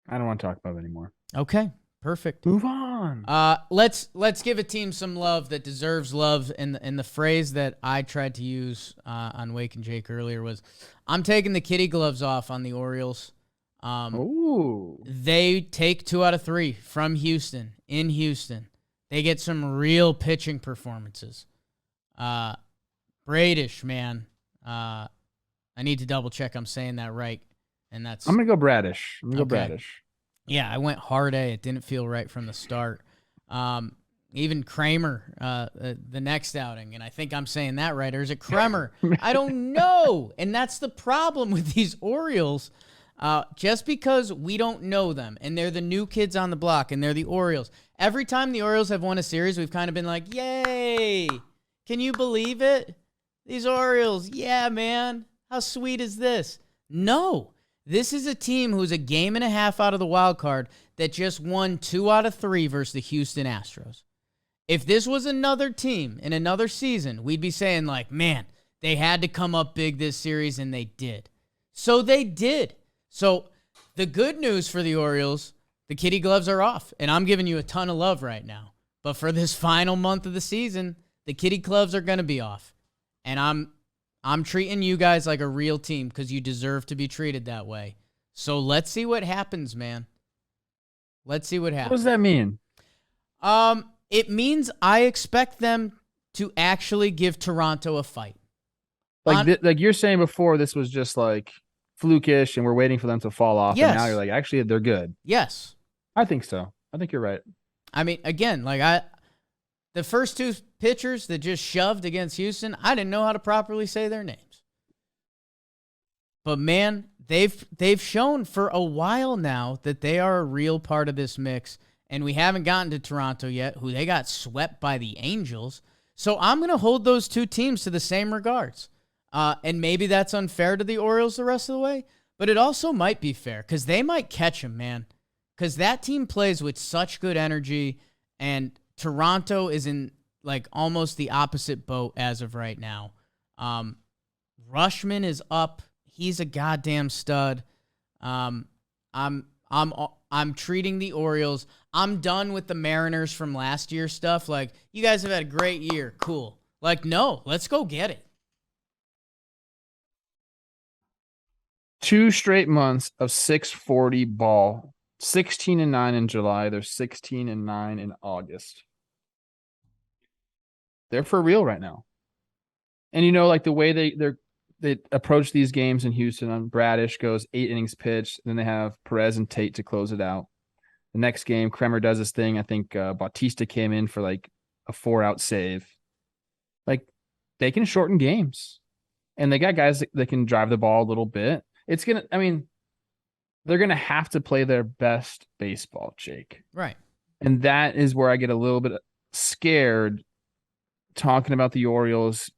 I don't want to talk about it anymore. Okay, perfect. Move on. Let's give a team some love that deserves love. And the phrase that I tried to use on Wake and Jake earlier was, I'm taking the kitty gloves off on the Orioles. They take 2 out of 3 from Houston, in Houston. They get some real pitching performances. Bradish, man. I need to double check I'm saying that right. And I'm going to go Bradish. Bradish. Yeah, I went hard A. It didn't feel right from the start. Even Kramer, the next outing, and I think I'm saying that right. Or is it Kremer? I don't know. And that's the problem with these Orioles. Just because we don't know them, and they're the new kids on the block, and they're the Orioles. Every time the Orioles have won a series, we've kind of been like, yay! Can you believe it? These Orioles, yeah, man. How sweet is this? No. This is a team who's a game and a half out of the wild card that just won 2 out of 3 versus the Houston Astros. If this was another team in another season, we'd be saying like, man, they had to come up big this series, and they did. So they did. So the good news for the Orioles, the kitty gloves are off, and I'm giving you a ton of love right now. But for this final month of the season, the kitty gloves are going to be off. And I'm treating you guys like a real team because you deserve to be treated that way. So let's see what happens, man. Let's see what happens. What does that mean? It means I expect them to actually give Toronto a fight. Like you're saying before, this was just like flukish and we're waiting for them to fall off. Yes. And now you're like, actually, they're good. Yes. I think so. I think you're right. I mean, again, the first 2 pitchers that just shoved against Houston, I didn't know how to properly say their names. But man, they've shown for a while now that they are a real part of this mix. And we haven't gotten to Toronto yet, who they got swept by the Angels. So I'm going to hold those 2 teams to the same regards. And maybe that's unfair to the Orioles the rest of the way, but it also might be fair because they might catch them, man. Because that team plays with such good energy, and Toronto is in like almost the opposite boat as of right now. Rushman is up. He's a goddamn stud. I'm treating the Orioles. I'm done with the Mariners from last year's stuff. Like, you guys have had a great year. Cool. Like, no, let's go get it. 2 straight months of 640 ball 16-9 in July. They're 16-9 in August. They're for real right now. And like the way they approach these games in Houston, on Bradish goes 8 innings pitched. Then they have Perez and Tate to close it out. The next game, Kremer does his thing. I think Bautista came in for like a 4-out save. Like, they can shorten games. And they got guys that can drive the ball a little bit. They're going to have to play their best baseball, Jake. Right. And that is where I get a little bit scared talking about the Orioles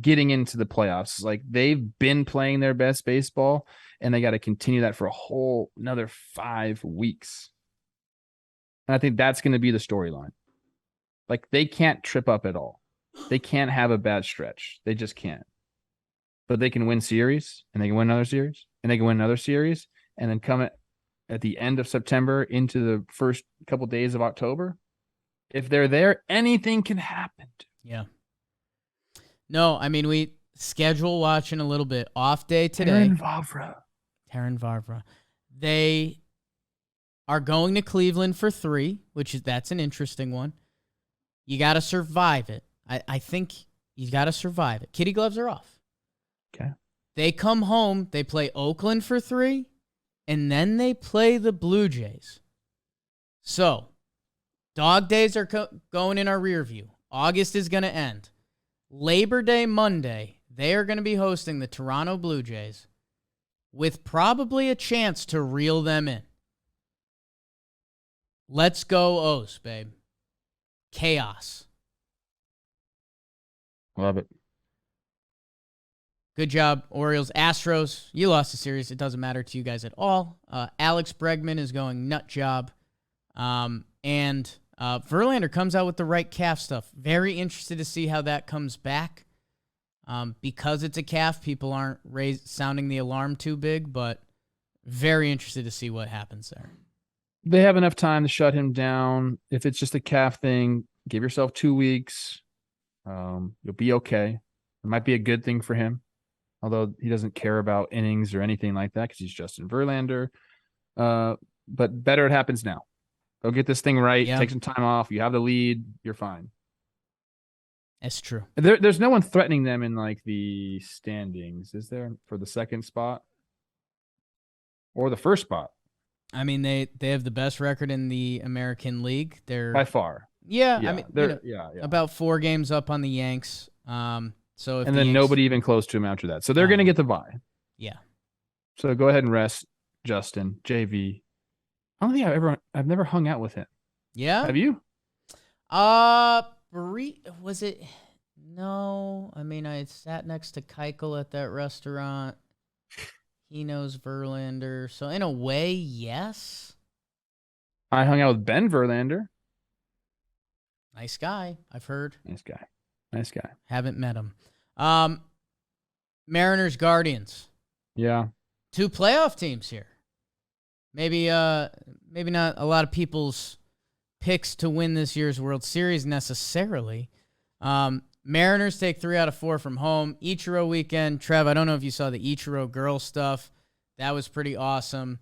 getting into the playoffs. Like, they've been playing their best baseball, and they got to continue that for another 5 weeks. And I think that's going to be the storyline. Like, they can't trip up at all. They can't have a bad stretch. They just can't. But they can win series, and they can win another series, and they can win another series, and then come at the end of September into the first couple days of October. If they're there, anything can happen. Yeah. No, we schedule watching a little bit. Off day today. Terran Vavra. They are going to Cleveland for 3, that's an interesting one. You got to survive it. I think you got to survive it. Kitty gloves are off. Okay. They come home. They play Oakland for 3, and then they play the Blue Jays. So, dog days are going in our rear view. August is going to end. Labor Day Monday, they are going to be hosting the Toronto Blue Jays with probably a chance to reel them in. Let's go O's, babe. Chaos. Love it. Good job, Orioles. Astros, you lost the series. It doesn't matter to you guys at all. Alex Bregman is going nut job. And Verlander comes out with the right calf stuff. Very interested to see how that comes back. Because it's a calf, people aren't sounding the alarm too big, but very interested to see what happens there. They have enough time to shut him down. If it's just a calf thing, give yourself 2 weeks. You'll be okay. It might be a good thing for him, although he doesn't care about innings or anything like that because he's Justin Verlander. But better it happens now. Go get this thing right. Yeah. Take some time off. You have the lead. You're fine. That's true. There's no one threatening them in like the standings, is there, for the second spot or the first spot? They have the best record in the American League. They're by far. Yeah, they're about 4 games up on the Yanks. So if then nobody even close to him after that. So they're going to get the bye. Yeah. So go ahead and rest Justin, JV. I don't think I've never hung out with him. Yeah. Have you? Was it? No. I sat next to Keuchel at that restaurant. He knows Verlander. So in a way, yes. I hung out with Ben Verlander. Nice guy, I've heard. Nice guy. Haven't met him. Mariners, Guardians. Yeah. 2 playoff teams here. Maybe not a lot of people's picks to win this year's World Series necessarily. Mariners take 3 out of 4 from home. Ichiro weekend. Trev, I don't know if you saw the Ichiro girl stuff. That was pretty awesome.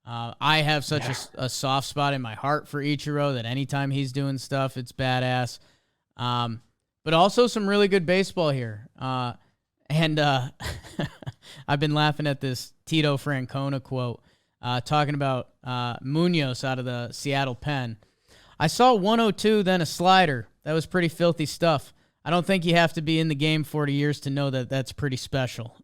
I have such a soft spot in my heart for Ichiro that anytime he's doing stuff, it's badass. But also some really good baseball here. And I've been laughing at this Tito Francona quote talking about Munoz out of the Seattle pen. I saw 102, then a slider. That was pretty filthy stuff. I don't think you have to be in the game 40 years to know that that's pretty special.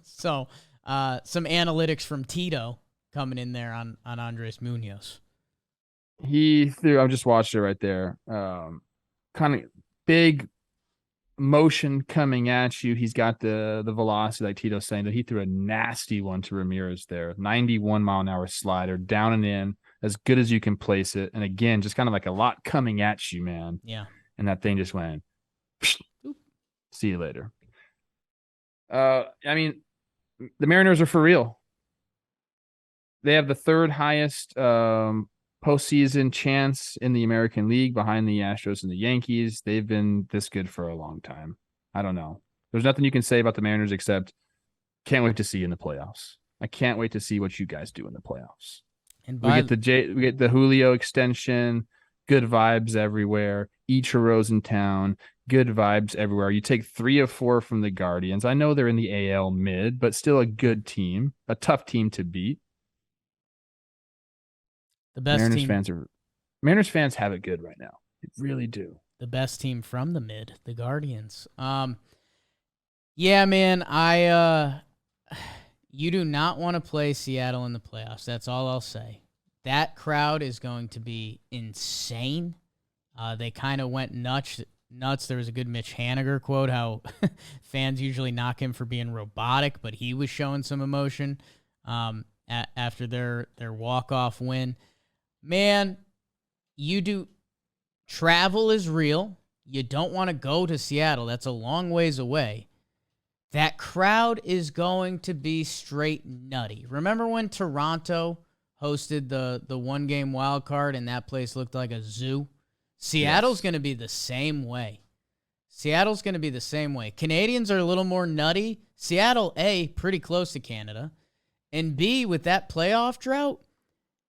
So some analytics from Tito coming in there on Andres Munoz. He threw, I just watched it right there. Kind of big motion coming at you. He's got the velocity, like Tito's saying, that he threw a nasty one to Ramirez there. 91 mile an hour slider, down and in, as good as you can place it. And again, just kind of like a lot coming at you, man. Yeah. And that thing just went, see you later. The Mariners are for real. They have the 3rd highest postseason chance in the American League behind the Astros and the Yankees. They've been this good for a long time. I don't know. There's nothing you can say about the Mariners except can't wait to see you in the playoffs. I can't wait to see what you guys do in the playoffs. And we get the Julio extension, good vibes everywhere. Ichiro's in town, good vibes everywhere. You take 3 of 4 from the Guardians. I know they're in the AL mid, but still a good team, a tough team to beat. The best Mariners fans have it good right now. They really do. The best team from the mid, the Guardians. Yeah, man, you do not want to play Seattle in the playoffs. That's all I'll say. That crowd is going to be insane. They kind of went nuts. There was a good Mitch Haniger quote, how fans usually knock him for being robotic, but he was showing some emotion after their walk-off win. Man, travel is real. You don't want to go to Seattle. That's a long ways away. That crowd is going to be straight nutty. Remember when Toronto hosted the one-game wild card and that place looked like a zoo? Seattle's going to be the same way. Canadians are a little more nutty. Seattle, A, pretty close to Canada. And B, with that playoff drought,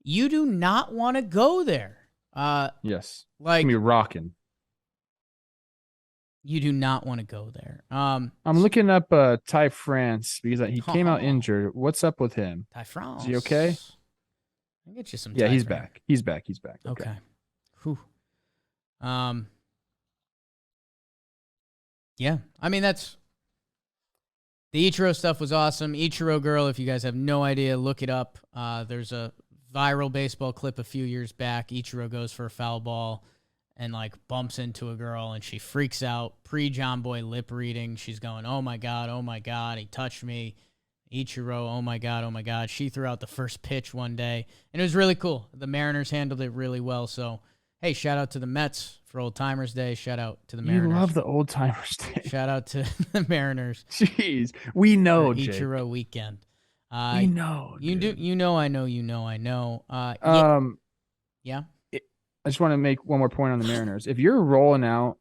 you do not want to go there. Yes. Like, it's gonna be rocking. You do not want to go there. I'm looking up Ty France because he came out injured. What's up with him? Ty France. Is he okay? I'll get you some. Yeah, Ty he's France. back. He's back. Okay. Whew. Yeah. I mean, that's the Ichiro stuff was awesome. Ichiro girl, if you guys have no idea, look it up. There's a viral baseball clip a few years back. Ichiro goes for a foul ball and like bumps into a girl and she freaks out. Pre-John Boy lip reading. She's going, oh my God, he touched me. Ichiro, oh my God. She threw out the first pitch one day and it was really cool. The Mariners handled it really well. So, hey, shout out to the Mets for Old Timers Day. Shout out to the Mariners. You love the Old Timers Day. Shout out to the Mariners. Jeez, we know, Jake. Ichiro weekend. We know. You dude. do. You know. I know. You know. I know. Yeah. I just want to make one more point on the Mariners. If you're rolling out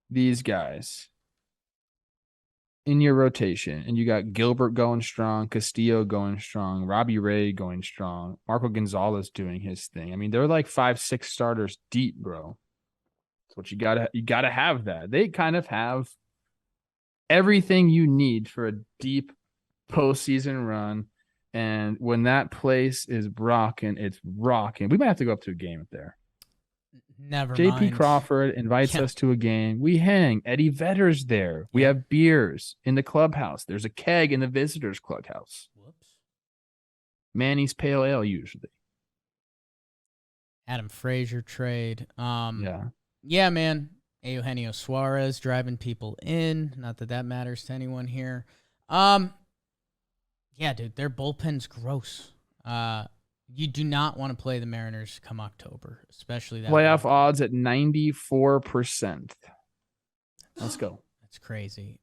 these guys in your rotation and you got Gilbert going strong, Castillo going strong, Robbie Ray going strong, Marco Gonzalez doing his thing. I mean, they're like 5-6 starters deep, bro. That's what you gotta have that. They kind of have everything you need for a deep postseason run. And when that place is rocking, it's rocking. We might have to go up to a game up there. Never JP mind. Crawford invites us to a game. We hang. Eddie Vedder's there. We have beers in the clubhouse. There's a keg in the visitors' clubhouse. Whoops. Manny's Pale Ale usually. Adam Frazier trade. Yeah, man. Eugenio Suarez driving people in. Not that matters to anyone here. Yeah, dude, their bullpen's gross. You do not want to play the Mariners come October, especially that playoff odds at 94%. Let's go. That's crazy.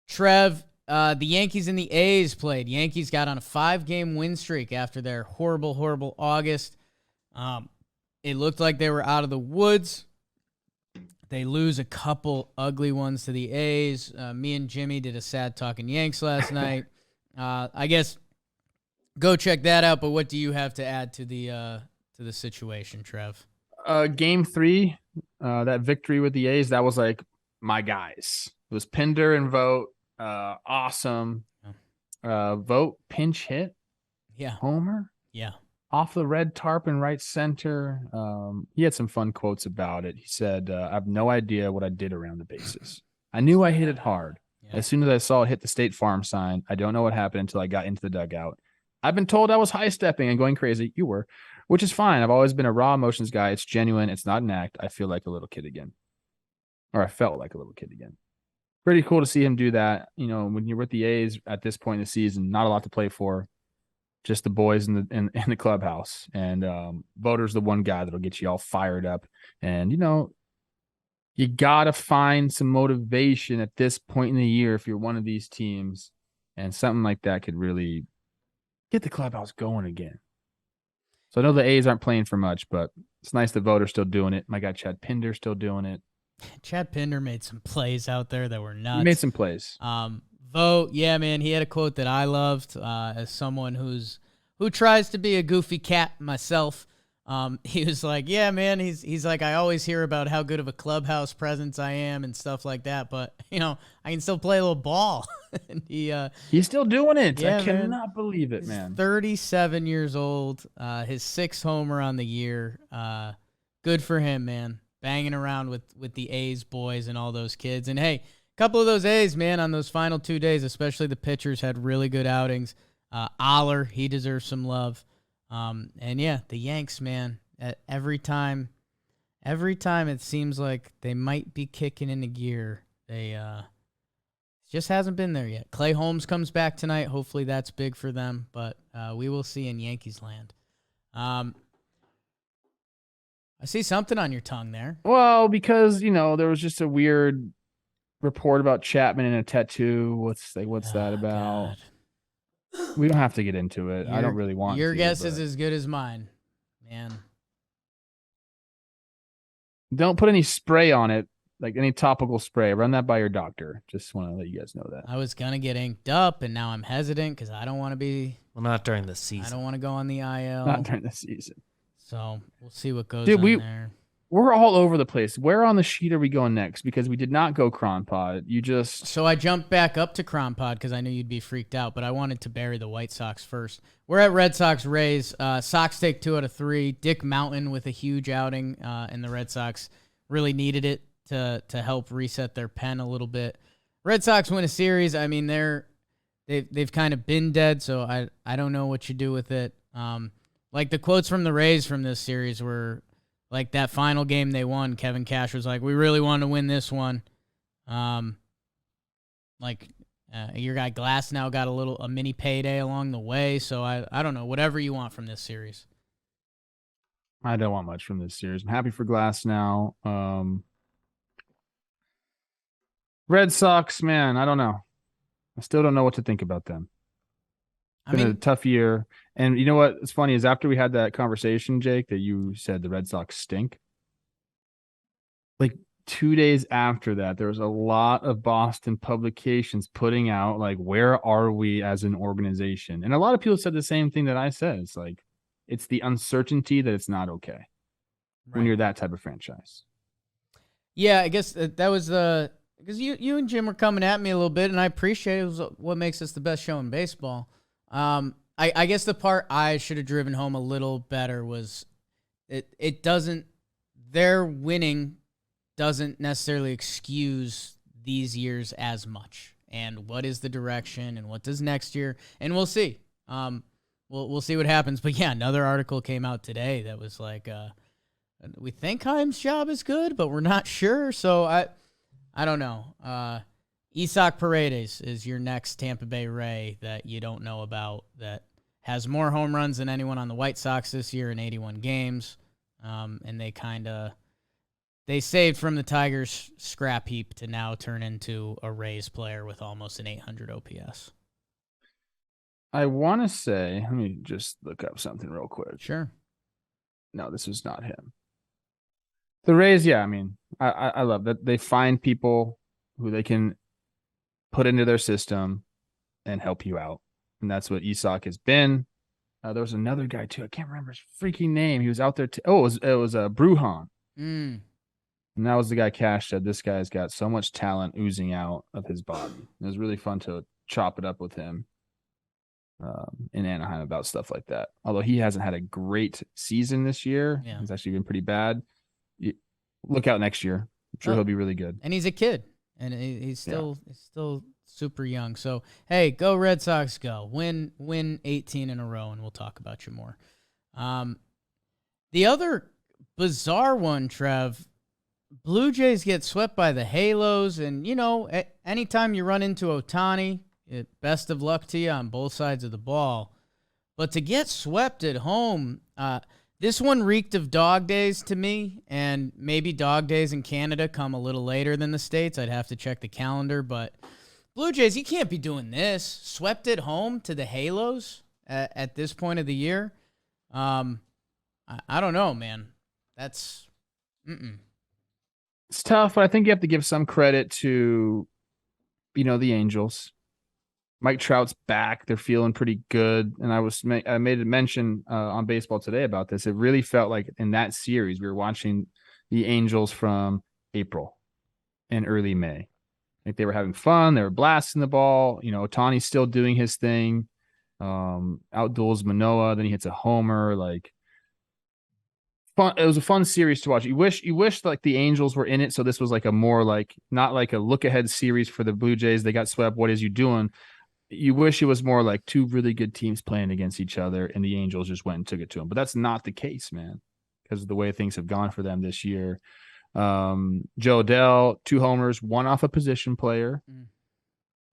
Trev, the Yankees and the A's played. Yankees got on a 5-game win streak after their horrible August. It looked like they were out of the woods. They lose a couple ugly ones to the A's. Me and Jimmy did a sad Talkin' Yanks last night. I guess go check that out. But what do you have to add to the situation, Trev? Game 3, that victory with the A's, that was like my guys. It was Pinder and Vogt. Awesome. Vogt pinch hit. Yeah. Homer. Yeah. Off the red tarp in right center. He had some fun quotes about it. He said, I have no idea what I did around the bases. I knew I hit it hard. Yeah. As soon as I saw it hit the State Farm sign, I don't know what happened until I got into the dugout. I've been told I was high-stepping and going crazy. You were, which is fine. I've always been a raw emotions guy. It's genuine. It's not an act. I feel like a little kid again. Or I felt like a little kid again. Pretty cool to see him do that. You know, when you're with the A's at this point in the season, not a lot to play for. Just the boys in the clubhouse. And Voter's the one guy that'll get you all fired up. And, you know, you got to find some motivation at this point in the year if you're one of these teams. And something like that could really get the clubhouse going again. So I know the A's aren't playing for much, but it's nice that Voter's still doing it. My guy Chad Pinder still doing it. Chad Pinder made some plays out there that were nuts. He made some plays. Vogt, yeah, man, he had a quote that I loved as someone who's who tries to be a goofy cat myself. He was like, yeah, man, he's like, I always hear about how good of a clubhouse presence I am and stuff like that, but I can still play a little ball. And he's still doing it. Yeah, I cannot man. believe it, He's man. 37 years old. His 6th homer on the year. Good for him, man. Banging around with the A's boys and all those kids. And hey, a couple of those A's, man, on those final 2 days, especially the pitchers, had really good outings. Aller, he deserves some love. And yeah, the Yanks, man, every time it seems like they might be kicking into gear, they just hasn't been there yet. Clay Holmes comes back tonight. Hopefully that's big for them, but we will see in Yankees land. I see something on your tongue there. Well, because, there was just a weird report about Chapman and a tattoo. What's that about? God. We don't have to get into it. I don't really want to. Your guess is as good as mine, man. Don't put any spray on it, like any topical spray. Run that by your doctor. Just want to let you guys know that. I was going to get inked up, and now I'm hesitant because I don't want to be. Well, not during the season. I don't want to go on the IL. Not during the season. So we'll see what goes on there. We're all over the place. Where on the sheet are we going next? Because we did not go Cron Pod. So I jumped back up to Cron Pod because I knew you'd be freaked out, but I wanted to bury the White Sox first. We're at Red Sox-Rays. Sox take 2 out of 3. Dick Mountain with a huge outing, and the Red Sox really needed it to help reset their pen a little bit. Red Sox win a series. I mean, they've kind of been dead, so I don't know what you do with it. Like the quotes from the Rays from this series were, like that final game they won, Kevin Cash was like, we really wanted to win this one. Your guy Glass now got a mini payday along the way. So I don't know, whatever you want from this series. I don't want much from this series. I'm happy for Glass now. Red Sox, man, I don't know. I still don't know what to think about them. It's been a tough year. And you know what? It's funny is after we had that conversation, Jake, that you said the Red Sox stink. Like 2 days after that, there was a lot of Boston publications putting out, like, where are we as an organization? And a lot of people said the same thing that I said. It's like, it's the uncertainty that it's not okay when you're that type of franchise. Yeah, I guess that was because you and Jim were coming at me a little bit, and I appreciate it. It was what makes us the best show in baseball. I guess the part I should have driven home a little better was their winning doesn't necessarily excuse these years as much. And what is the direction and what does next year? And we'll see. We'll see what happens. But yeah, another article came out today that was like, we think Heim's job is good, but we're not sure. So I don't know. Isaac Paredes is your next Tampa Bay Ray that you don't know about, that has more home runs than anyone on the White Sox this year in 81 games. And they saved from the Tigers' scrap heap to now turn into a Rays player with almost an 800 OPS. I want to say, let me just look up something real quick. Sure. No, this is not him. The Rays, yeah, I mean, I love that they find people who they can put into their system and help you out. And that's what Isak has been. There was another guy too. I can't remember his freaking name. He was out there. It was Brujan. And that was the guy Cash said, this guy's got so much talent oozing out of his body. It was really fun to chop it up with him in Anaheim about stuff like that. Although he hasn't had a great season this year. Yeah. He's actually been pretty bad. Look out next year. I'm sure he'll be really good. And he's a kid. And he's still super young. So, hey, go Red Sox, go. Win 18 in a row, and we'll talk about you more. The other bizarre one, Trev, Blue Jays get swept by the Halos. And, anytime you run into Ohtani, best of luck to you on both sides of the ball. But to get swept at home, this one reeked of dog days to me, and maybe dog days in Canada come a little later than the States. I'd have to check the calendar, but Blue Jays, you can't be doing this. Swept at home to the Halos at this point of the year. I don't know, man. That's It's tough, but I think you have to give some credit to, the Angels. Mike Trout's back. They're feeling pretty good. And I made a mention on Baseball Today about this. It really felt like in that series, we were watching the Angels from April and early May. Like they were having fun. They were blasting the ball. Ohtani's still doing his thing. Outduels Manoah. Then he hits a homer. Like fun. It was a fun series to watch. You wish like the Angels were in it. So this was like a more like, not like a look ahead series for the Blue Jays. They got swept. What is you doing? You wish it was more like two really good teams playing against each other and the Angels just went and took it to them. But that's not the case, man, because of the way things have gone for them this year. Joe Adell, 2 homers, 1 off a position player.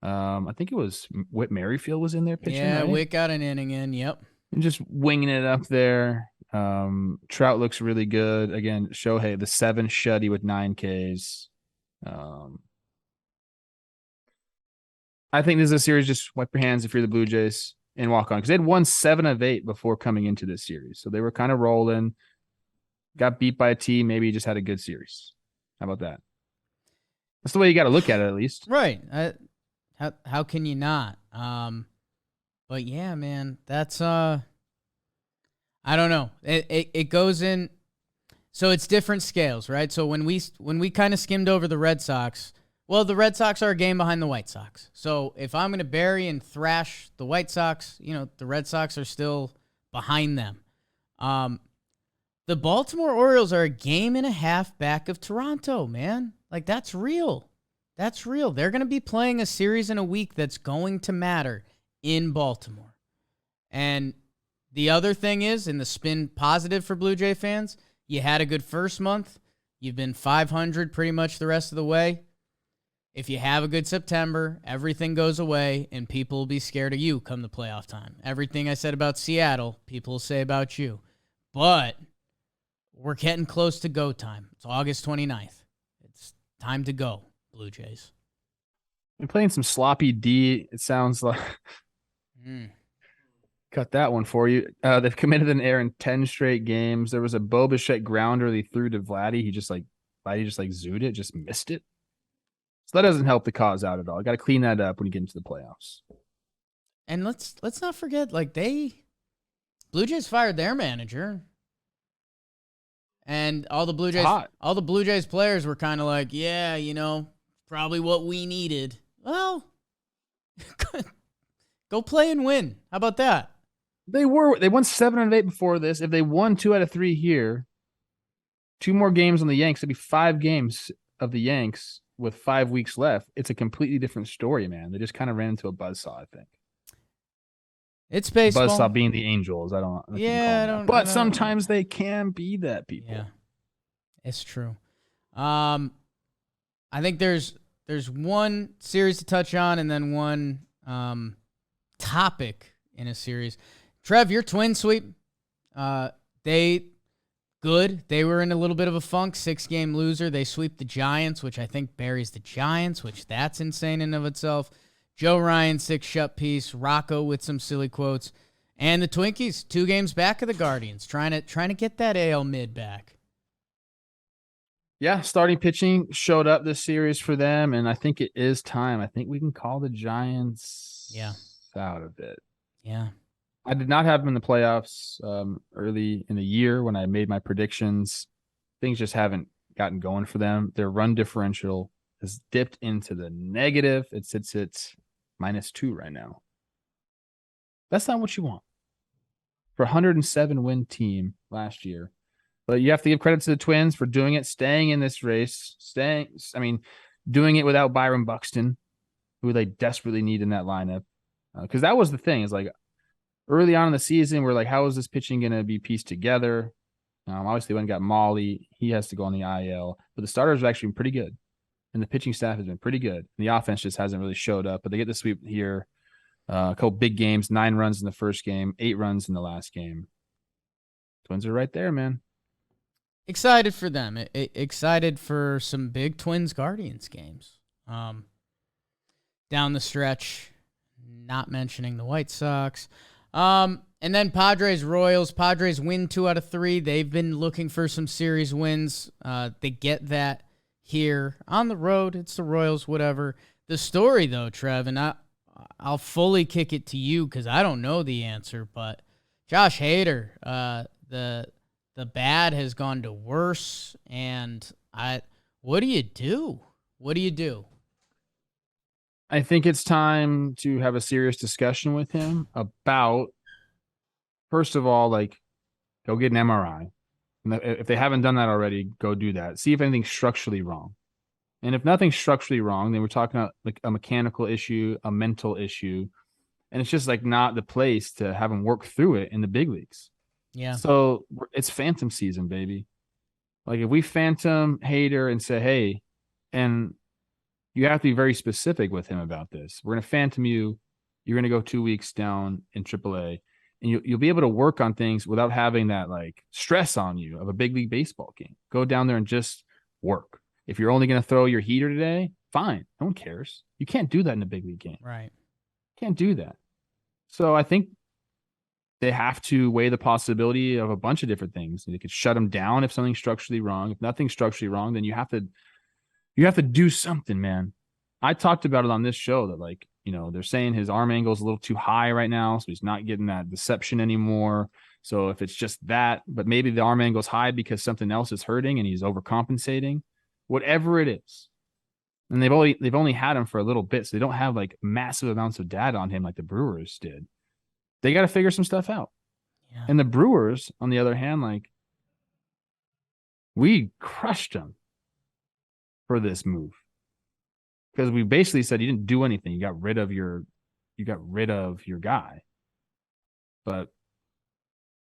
I think it was Whit Merrifield was in there pitching. Yeah, right? Whit got an inning in. Yep. And just winging it up there. Trout looks really good. Again, Shohei, the 7 shutty with 9 Ks. I think this is a series, just wipe your hands if you're the Blue Jays and walk on. Because they had won 7 of 8 before coming into this series. So they were kind of rolling. Got beat by a team. Maybe just had a good series. How about that? That's the way you got to look at it, at least. Right. How can you not? But yeah, man, that's I don't know. It goes in. So it's different scales, right? So when we kind of skimmed over the Red Sox, well, the Red Sox are a game behind the White Sox. So if I'm going to bury and thrash the White Sox, the Red Sox are still behind them. The Baltimore Orioles are a game and a half back of Toronto, man. Like, that's real. That's real. They're going to be playing a series in a week that's going to matter in Baltimore. And the other thing is, in the spin positive for Blue Jay fans, you had a good first month. You've been 500 pretty much the rest of the way. If you have a good September, everything goes away, and people will be scared of you come the playoff time. Everything I said about Seattle, people will say about you. But we're getting close to go time. It's August 29th. It's time to go, Blue Jays. Been playing some sloppy D, it sounds like. Cut that one for you. They've committed an error in 10 straight games. There was a Bo Bichette grounder they threw to Vladdy. Vladdy just zooed it, just missed it. So that doesn't help the cause out at all. Got to clean that up when you get into the playoffs. And let's not forget, Blue Jays fired their manager. And all the Blue Jays players were kind of like, yeah, probably what we needed. Well, go play and win. How about that? They won 7 out of 8 before this. If they won 2 out of 3 here, 2 more games on the Yanks, it'd be 5 games of the Yanks with 5 weeks left. It's a completely different story, man. They just kind of ran into a buzzsaw, I think. It's baseball. Buzzsaw being the Angels. I don't. But sometimes they can be that, people. Yeah, it's true. I think there's one series to touch on and then one topic in a series. Trev, your Twins sweep. They were in a little bit of a funk, 6-game loser. They sweep the Giants, which I think buries the Giants, which that's insane in of itself. Joe Ryan, 6 shut piece. Rocco with some silly quotes. And the Twinkies, 2 games back of the Guardians, trying to get that AL mid back. Yeah, starting pitching showed up this series for them, and I think it is time. I think we can call the Giants out of it. Yeah. I did not have them in the playoffs early in the year when I made my predictions. Things just haven't gotten going for them. Their run differential has dipped into the negative. It sits at -2 right now. That's not what you want for a 107 win team last year. But you have to give credit to the Twins for doing it, staying in this race, doing it without Byron Buxton, who they desperately need in that lineup. Because that was the thing, is early on in the season, we're like, how is this pitching going to be pieced together? Obviously, when got Molly, he has to go on the IL. But the starters have actually been pretty good. And the pitching staff has been pretty good. And the offense just hasn't really showed up. But they get the sweep here. A couple big games, 9 runs in the first game, 8 runs in the last game. Twins are right there, man. Excited for them. Excited for some big Twins-Guardians games. Down the stretch, not mentioning the White Sox. And then Padres-Royals. Padres win 2 out of 3. They've been looking for some series wins. They get that here on the road. It's the Royals, whatever. The story, though, Trev, and I'll fully kick it to you because I don't know the answer, but Josh Hader, the bad has gone to worse, and what do you do? What do you do? I think it's time to have a serious discussion with him about, first of all, like, go get an MRI. And if they haven't done that already, go do that. See if anything's structurally wrong. And if nothing's structurally wrong, then we're talking about like a mechanical issue, a mental issue. And it's just like not the place to have him work through it in the big leagues. Yeah. So it's phantom season, baby. Like if we phantom Hader and say, hey, and you have to be very specific with him about this. We're going to phantom you. You're going to go 2 weeks down in AAA. And you'll be able to work on things without having that like stress on you of a big league baseball game. Go down there and just work. If you're only going to throw your heater today, fine. No one cares. You can't do that in a big league game. Right. Can't do that. So I think they have to weigh the possibility of a bunch of different things. They could shut him down if something's structurally wrong. If nothing's structurally wrong, then you have to do something, man. I talked about it on this show that like, they're saying his arm angle is a little too high right now, so he's not getting that deception anymore. So if it's just that, but maybe the arm angle is high because something else is hurting and he's overcompensating, whatever it is. And they've only had him for a little bit, so they don't have like massive amounts of data on him like the Brewers did. They got to figure some stuff out. Yeah. And the Brewers, on the other hand, like we crushed them for this move. Because we basically said you didn't do anything. You got rid of your guy. But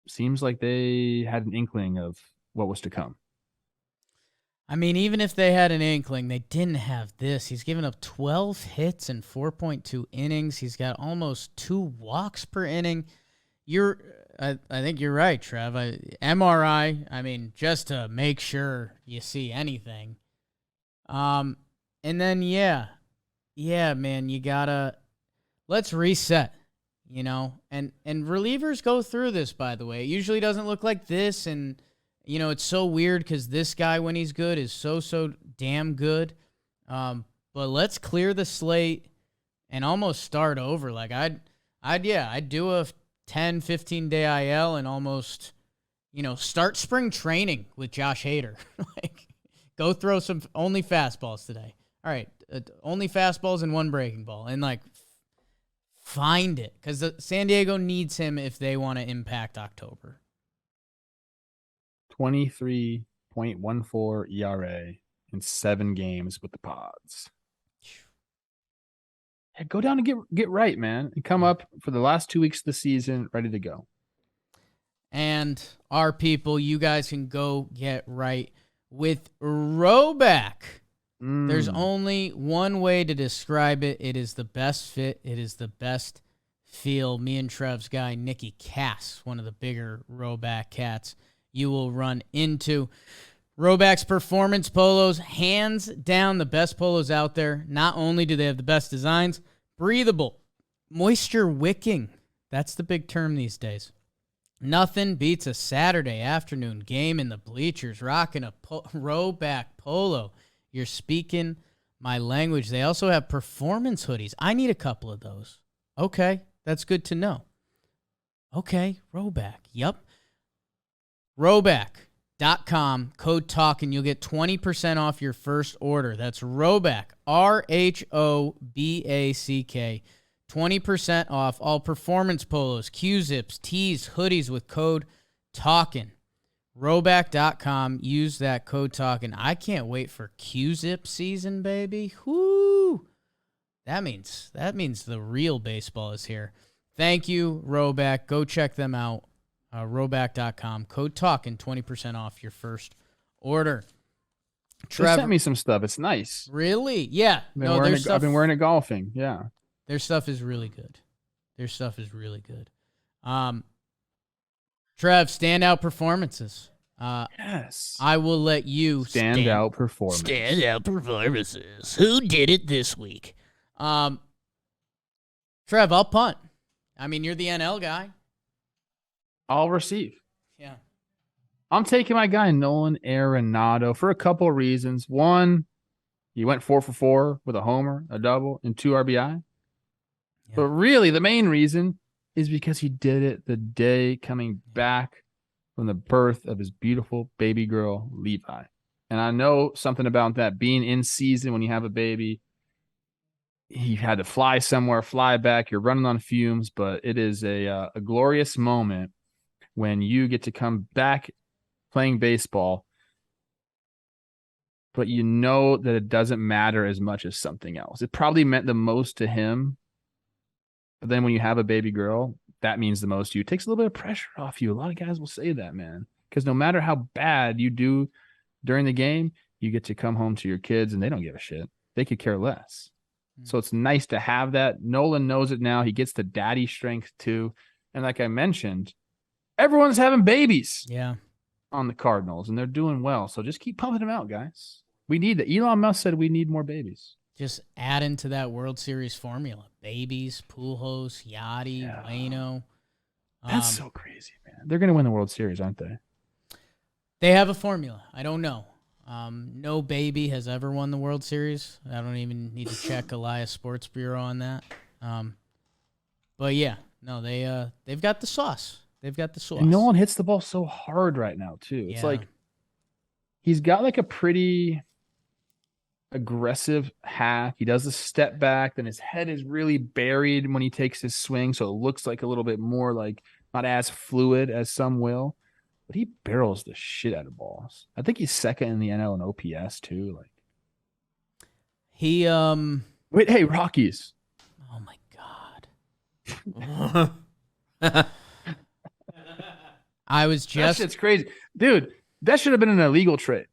seems like they had an inkling of what was to come. I mean, even if they had an inkling, they didn't have this. He's given up 12 hits in 4.2 innings. He's got almost 2 walks per inning. I think you're right, Trev. MRI, I mean, just to make sure you see anything. And then, yeah, man, you gotta, let's reset, and relievers go through this, by the way. It usually doesn't look like this, and, it's so weird because this guy, when he's good, is so damn good. But let's clear the slate and almost start over. Like, I'd do a 10, 15-day IL and almost, start spring training with Josh Hader. Like, go throw some only fastballs today. All right, only fastballs and 1 breaking ball, and like find it because San Diego needs him if they want to impact October. 23.14 ERA in 7 games with the Pods. Yeah, go down and get right, man, and come up for the last 2 weeks of the season ready to go. And our people, you guys can go get right with Roback. There's only one way to describe it. It is the best fit. It is the best feel. Me and Trev's guy, Nicky Cass, one of the bigger Roback cats you will run into. Roback's performance polos, hands down the best polos out there. Not only do they have the best designs, breathable, moisture wicking. That's the big term these days. Nothing beats a Saturday afternoon game in the bleachers rocking a Roback polo. You're speaking my language. They also have performance hoodies. I need a couple of those. Okay, that's good to know. Okay, Roback. Yep. Roback.com, code Talkin. You'll get 20% off your first order. That's Roback, RHOBACK. 20% off all performance polos, Q-zips, tees, hoodies with code Talkin. Roback.com. Use that code Talkin. I can't wait for Q-zip season, baby. Whoo! That means the real baseball is here. Thank you, Roback. Go check them out. Roback.com. Code Talkin. 20% off your first order. They sent me some stuff. It's nice. Really? Yeah. I've been wearing it golfing. Yeah. Their stuff is really good. Trev, standout performances. Yes. I will let you standout performance. Standout performances. Who did it this week? Trev, I'll punt. I mean, you're the NL guy. I'll receive. Yeah. I'm taking my guy Nolan Arenado for a couple of reasons. One, he went 4 for 4 with a homer, a double, and 2 RBI. But really, the main reason is because he did it the day coming back from the birth of his beautiful baby girl, Levi. And I know something about that being in season when you have a baby. He had to fly somewhere, fly back. You're running on fumes, but it is a glorious moment when you get to come back playing baseball, but you know that it doesn't matter as much as something else. It probably meant the most to him, but then when you have a baby girl, that means the most to you. It takes a little bit of pressure off you. A lot of guys will say that, man, because no matter how bad you do during the game, you get to come home to your kids and they don't give a shit. They could care less. So it's nice to have that. Nolan knows it now. He gets the daddy strength too. And like I mentioned, everyone's having babies on the Cardinals, and they're doing well. So just keep pumping them out, guys. We need that. Elon Musk said we need more babies. Just add into that World Series formula. Babies, Pujols, Yachty, Waino. That's so crazy, man. They're going to win the World Series, aren't they? They have a formula. I don't know. No baby has ever won the World Series. I don't even need to check Elias Sports Bureau on that. But yeah, no, they've got the sauce. They've got the sauce. And Nolan hits the ball so hard right now too. It's like he's got like a pretty aggressive half. He does a step back, then his head is really buried when he takes his swing, so it looks like a little bit more like not as fluid as some will. But he barrels the shit out of balls. I think he's second in the NL in OPS too. Like he wait, hey, Rockies. Oh my God. I was just That shit's crazy. Dude, that should have been an illegal trade.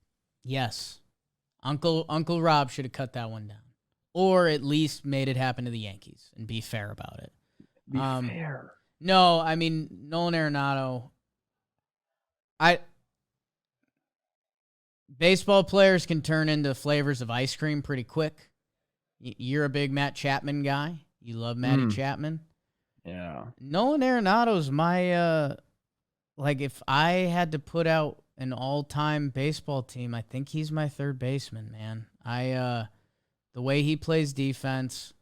Yes. Uncle Rob should have cut that one down. Or at least made it happen to the Yankees and be fair about it. Be fair. No, I mean Nolan Arenado. Baseball players can turn into flavors of ice cream pretty quick. You're a big Matt Chapman guy. You love Matty Chapman. Yeah. Nolan Arenado's my like if I had to put out an all-time baseball team, I think he's my third baseman, man. The way he plays defense,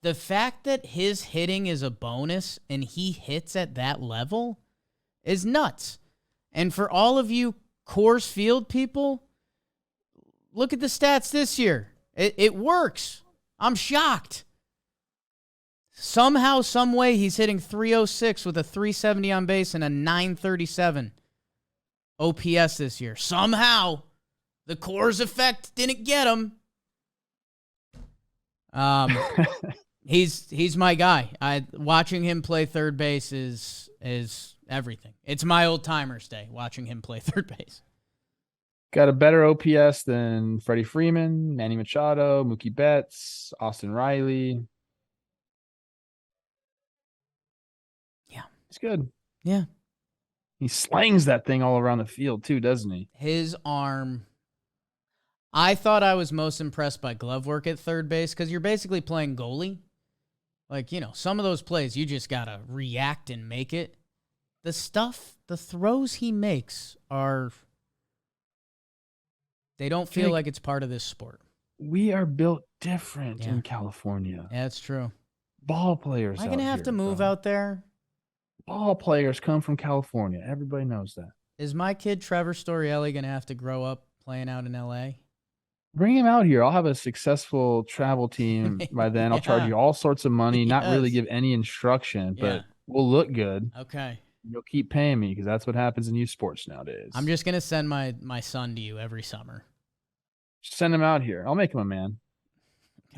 the fact that his hitting is a bonus and he hits at that level is nuts. And for all of you Coors Field people, look at the stats this year. It works. I'm shocked. Somehow, some way, he's hitting 306 with a 370 on base and a 937 OPS this year. Somehow, the Coors effect didn't get him. He's my guy. Watching him play third base is everything. It's my old timers day watching him play third base. Got a better OPS than Freddie Freeman, Manny Machado, Mookie Betts, Austin Riley. Yeah. He's good. Yeah. He slings that thing all around the field too, doesn't he? His arm. I thought I was most impressed by glove work at third base because you're basically playing goalie. Like, some of those plays, you just got to react and make it. The throws he makes they don't feel like it's part of this sport. We are built different in California. Yeah, that's true. Ball players. Am I going to have to move out there? Ball players come from California. Everybody knows that. Is my kid Trevor Storielli going to have to grow up playing out in L.A.? Bring him out here. I'll have a successful travel team by then. I'll charge you all sorts of money, not really give any instruction, but we'll look good. Okay. You'll keep paying me because that's what happens in youth sports nowadays. I'm just going to send my son to you every summer. Send him out here. I'll make him a man.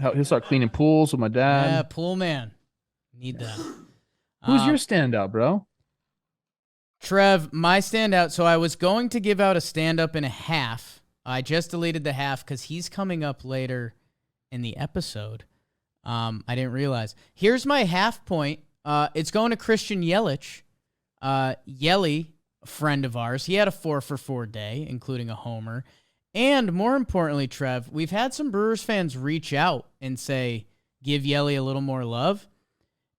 He'll start cleaning pools with my dad. Yeah, pool man. Need that. Who's your standout, bro? Trev, my standout. So I was going to give out a stand-up and a half. I just deleted the half because he's coming up later in the episode. I didn't realize. Here's my half point. It's going to Christian Yelich. Yelly, a friend of ours, he had a 4-for-4 day, including a homer. And more importantly, Trev, we've had some Brewers fans reach out and say, give Yelly a little more love.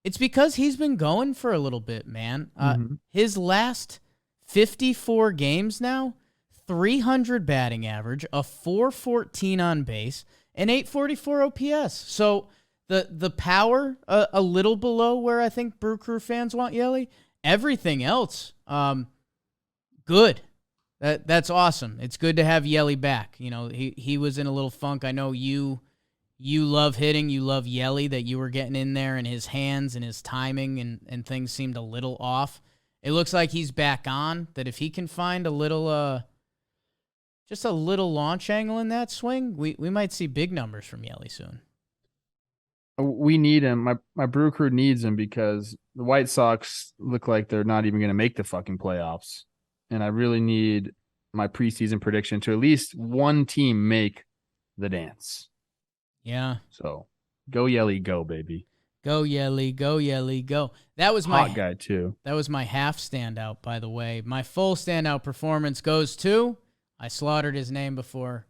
It's because he's been going for a little bit, man. His last 54 games now, 300 batting average, a 414 on base, and 844 OPS. So The power a little below where I think Brew Crew fans want Yelly. Everything else, good. That's awesome. It's good to have Yelly back. You know, he was in a little funk. I know you love hitting. You love Yelly, that you were getting in there, and his hands and his timing and things seemed a little off. It looks like he's back on, that if he can find a little just a little launch angle in that swing, we might see big numbers from Yelly soon. We need him. My Brew Crew needs him because the White Sox look like they're not even going to make the fucking playoffs. And I really need my preseason prediction to at least one team make the dance. Yeah. So go Yelly, go, baby. Go Yelly, go Yelly, go. That was Hot guy too. That was my half standout, by the way. My full standout performance goes to, I slaughtered his name before,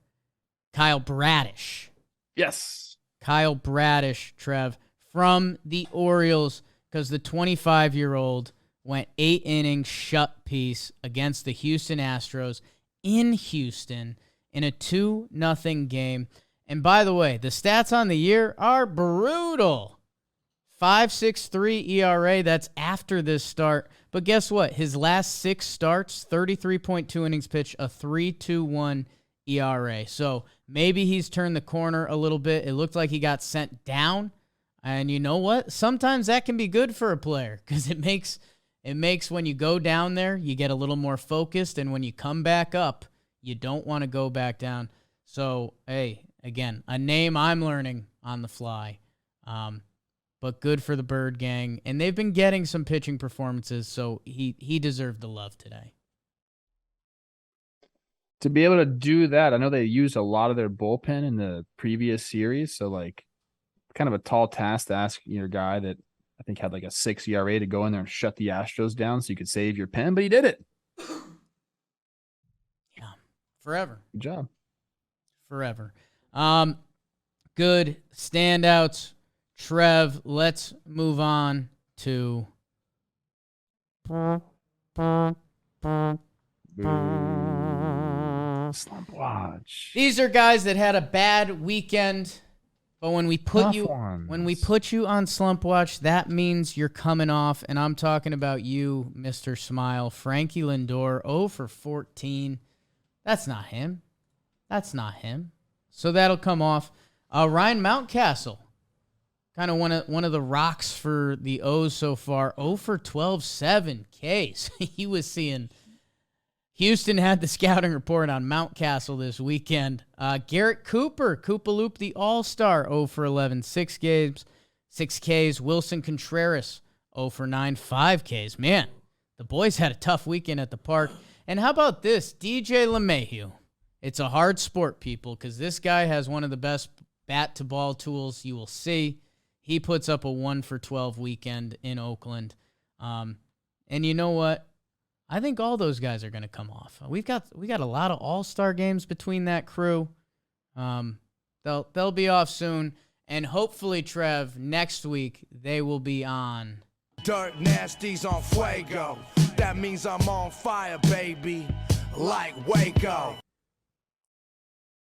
Kyle Bradish. Yes. Kyle Bradish, Trev, from the Orioles, because the 25-year-old went 8 innings shut piece against the Houston Astros in Houston in a 2-0 game. And by the way, the stats on the year are brutal. 5.63 ERA, that's after this start. But guess what? His last 6 starts, 33.2 innings pitched, a 3.21 ERA. So maybe he's turned the corner a little bit. It looked like he got sent down. And you know what? Sometimes that can be good for a player, because it makes when you go down there, you get a little more focused. And when you come back up, you don't want to go back down. So, hey, again, a name I'm learning on the fly. But good for the Bird Gang. And they've been getting some pitching performances, so he deserved the love today. To be able to do that, I know they used a lot of their bullpen in the previous series. So, like, kind of a tall task to ask your guy that I think had like a 6 ERA to go in there and shut the Astros down so you could save your pen, but he did it. Yeah, forever. Good job. Forever. Good standouts. Trev, let's move on to Slump Watch. These are guys that had a bad weekend, but when we put you on Slump Watch, that means you're coming off, and I'm talking about you, Mr. Smile. Frankie Lindor, 0 for 14. That's not him. So that'll come off. Ryan Mountcastle, kind of one of the rocks for the O's so far. 0 for 12, 7 Ks. He was seeing. Houston had the scouting report on Mountcastle this weekend. Garrett Cooper, Koopaloop, the All-Star, 0 for 11, 6 Ks. Wilson Contreras, 0 for 9, 5 Ks. Man, the boys had a tough weekend at the park. And how about this? DJ LeMahieu. It's a hard sport, people, because this guy has one of the best bat-to-ball tools you will see. He puts up a 1 for 12 weekend in Oakland. And you know what? I think all those guys are going to come off. We got a lot of all-star games between that crew. They'll be off soon, and hopefully, Trev, next week they will be on. Dirt Nasty's on Fuego. That means I'm on fire, baby. Like Waco.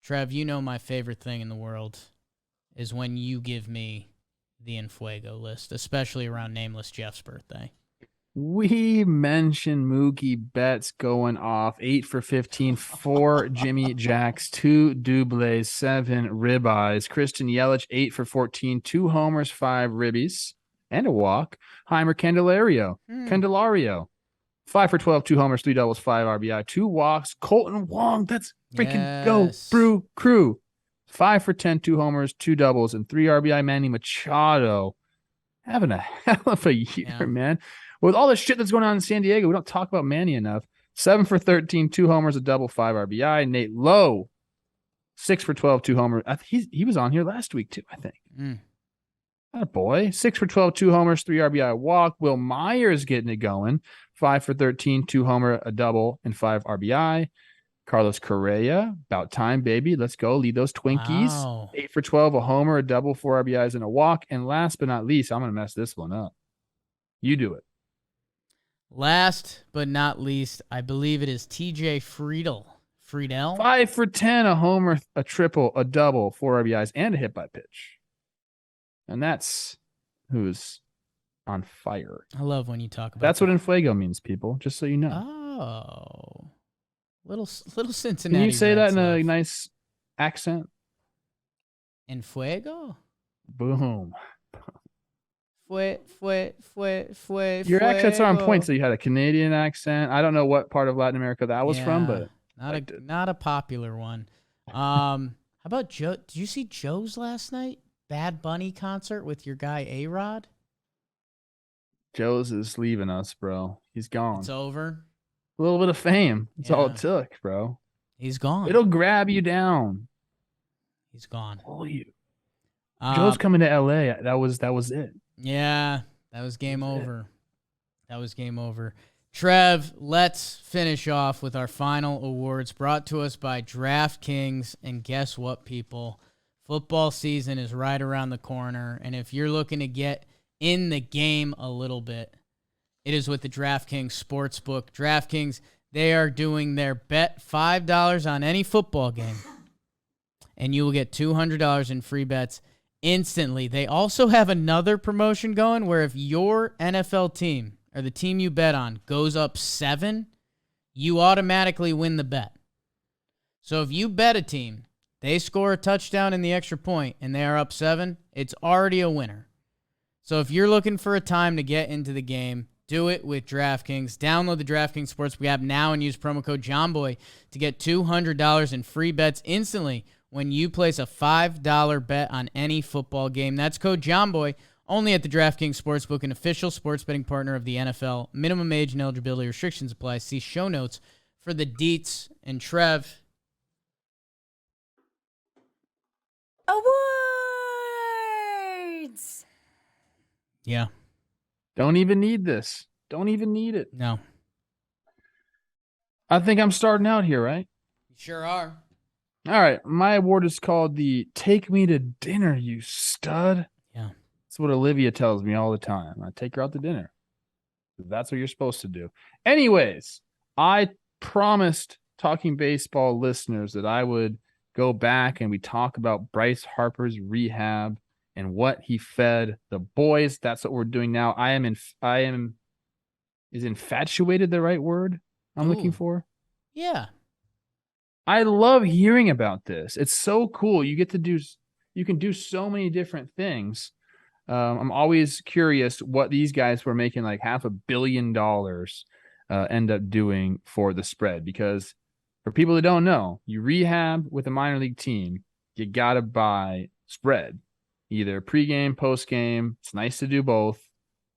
Trev, you know my favorite thing in the world is when you give me the In Fuego list, especially around Nameless Jeff's birthday. We mentioned Mookie Betts going off 8 for 15, 4 Jimmy Jacks, 2 doubles, 7 ribeyes. Christian Yelich, 8 for 14, 2 homers, 5 ribbies, and a walk. Heimer Candelario, 5 for 12, 2 homers, 3 doubles, 5 RBI, 2 walks. Colton Wong, that's freaking go, Brew Crew. 5 for 10, 2 homers, 2 doubles, and 3 RBI. Manny Machado having a hell of a year, man. With all the shit that's going on in San Diego, we don't talk about Manny enough. 7 for 13, 2 homers, a double, 5 RBI. Nate Lowe, 6 for 12, 2 homers. He was on here last week too, I think. That boy. 6 for 12, 2 homers, 3 RBI, walk. Will Myers getting it going. 5 for 13, 2 homer, a double, and 5 RBI. Carlos Correa, about time, baby. Let's go. Lead those Twinkies. Wow. 8 for 12, a homer, a double, 4 RBIs, and a walk. And last but not least, I'm going to mess this one up. You do it. Last but not least, I believe it is TJ Friedel. 5 for 10, a homer, a triple, a double, 4 RBIs, and a hit by pitch. And that's who's on fire. I love when you talk about That's what Fuego means, people, just so you know. Oh. Little Cincinnati. Can you say Reds that in a love. nice accent? En Fuego? Boom. Fue. Your accents are on Fuego. point. So you had a Canadian accent. I don't know what part of Latin America that was from, but not a popular one. How about Joe? Did you see Joe's last night? Bad Bunny concert with your guy A-Rod? Joe's is leaving us, bro. He's gone. It's over. A little bit of fame. That's all it took, bro. He's gone. It'll grab you down. He's gone. Pull you. Joe's coming to LA. That was it. Yeah, that was game over. That was game over. Trev, let's finish off with our final awards brought to us by DraftKings. And guess what, people? Football season is right around the corner. And if you're looking to get in the game a little bit, it is with the DraftKings Sportsbook. DraftKings, they are doing their bet $5 on any football game, and you will get $200 in free bets instantly. They also have another promotion going where if your NFL team or the team you bet on goes up 7, you automatically win the bet. So if you bet a team, they score a touchdown in the extra point, and they are up 7, it's already a winner. So if you're looking for a time to get into the game, do it with DraftKings. Download the DraftKings Sportsbook app now and use promo code JOHNBOY to get $200 in free bets instantly when you place a $5 bet on any football game. That's code JOHNBOY only at the DraftKings Sportsbook, an official sports betting partner of the NFL. Minimum age and eligibility restrictions apply. See show notes for the deets. And Trev. Awards! Yeah. Don't even need this. Don't even need it. No. I think I'm starting out here, right? You sure are. All right. My award is called the Take Me to Dinner, You Stud. Yeah. That's what Olivia tells me all the time. I take her out to dinner. That's what you're supposed to do. Anyways, I promised Talking Baseball listeners that I would go back and we talk about Bryce Harper's rehab and what he fed the boys. That's what we're doing now. Is infatuated the right word I'm looking for? Yeah. I love hearing about this. It's so cool. You can do so many different things. I'm always curious what these guys who are making like $500 million end up doing for the spread, because for people that don't know, you rehab with a minor league team, you got to buy spread, either pregame, postgame. It's nice to do both.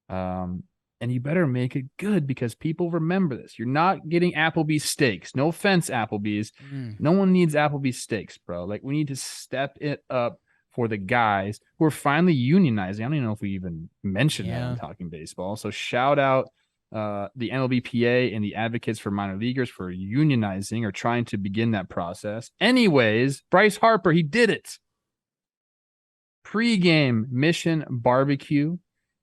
And you better make it good because people remember this. You're not getting Applebee's steaks. No offense, Applebee's. No one needs Applebee's steaks, bro. Like, we need to step it up for the guys who are finally unionizing. I don't even know if we even mentioned that in Talking Baseball. So shout out the MLBPA and the advocates for minor leaguers for unionizing or trying to begin that process. Anyways, Bryce Harper, he did it. Pre-game mission barbecue.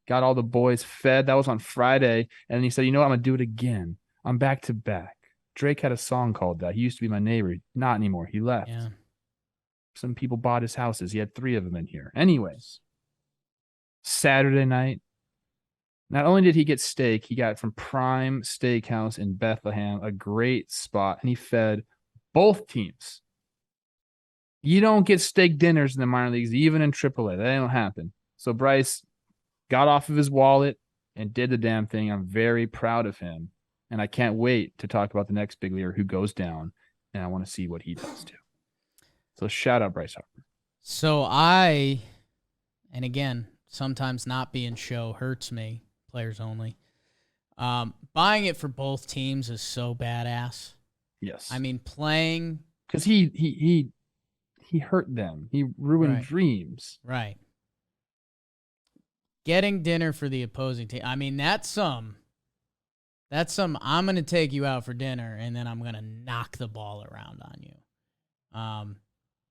Got all the boys fed. That was on Friday. And then he said, you know what? I'm going to do it again. I'm back to back. Drake had a song called that. He used to be my neighbor. Not anymore. He left. Yeah. Some people bought his houses. He had 3 of them in here. Anyways, Saturday night, not only did he get steak, he got it from Prime Steakhouse in Bethlehem, a great spot, and he fed both teams. You don't get steak dinners in the minor leagues, even in AAA. That don't happen. So Bryce got off of his wallet and did the damn thing. I'm very proud of him, and I can't wait to talk about the next big leaguer who goes down, and I want to see what he does too. So shout out Bryce Harper. So and again, sometimes not being show hurts me, players only. Buying it for both teams is so badass. Yes. I mean, playing. Because he hurt them. He ruined dreams. Right. Getting dinner for the opposing team. I mean, that's some I'm going to take you out for dinner and then I'm going to knock the ball around on you.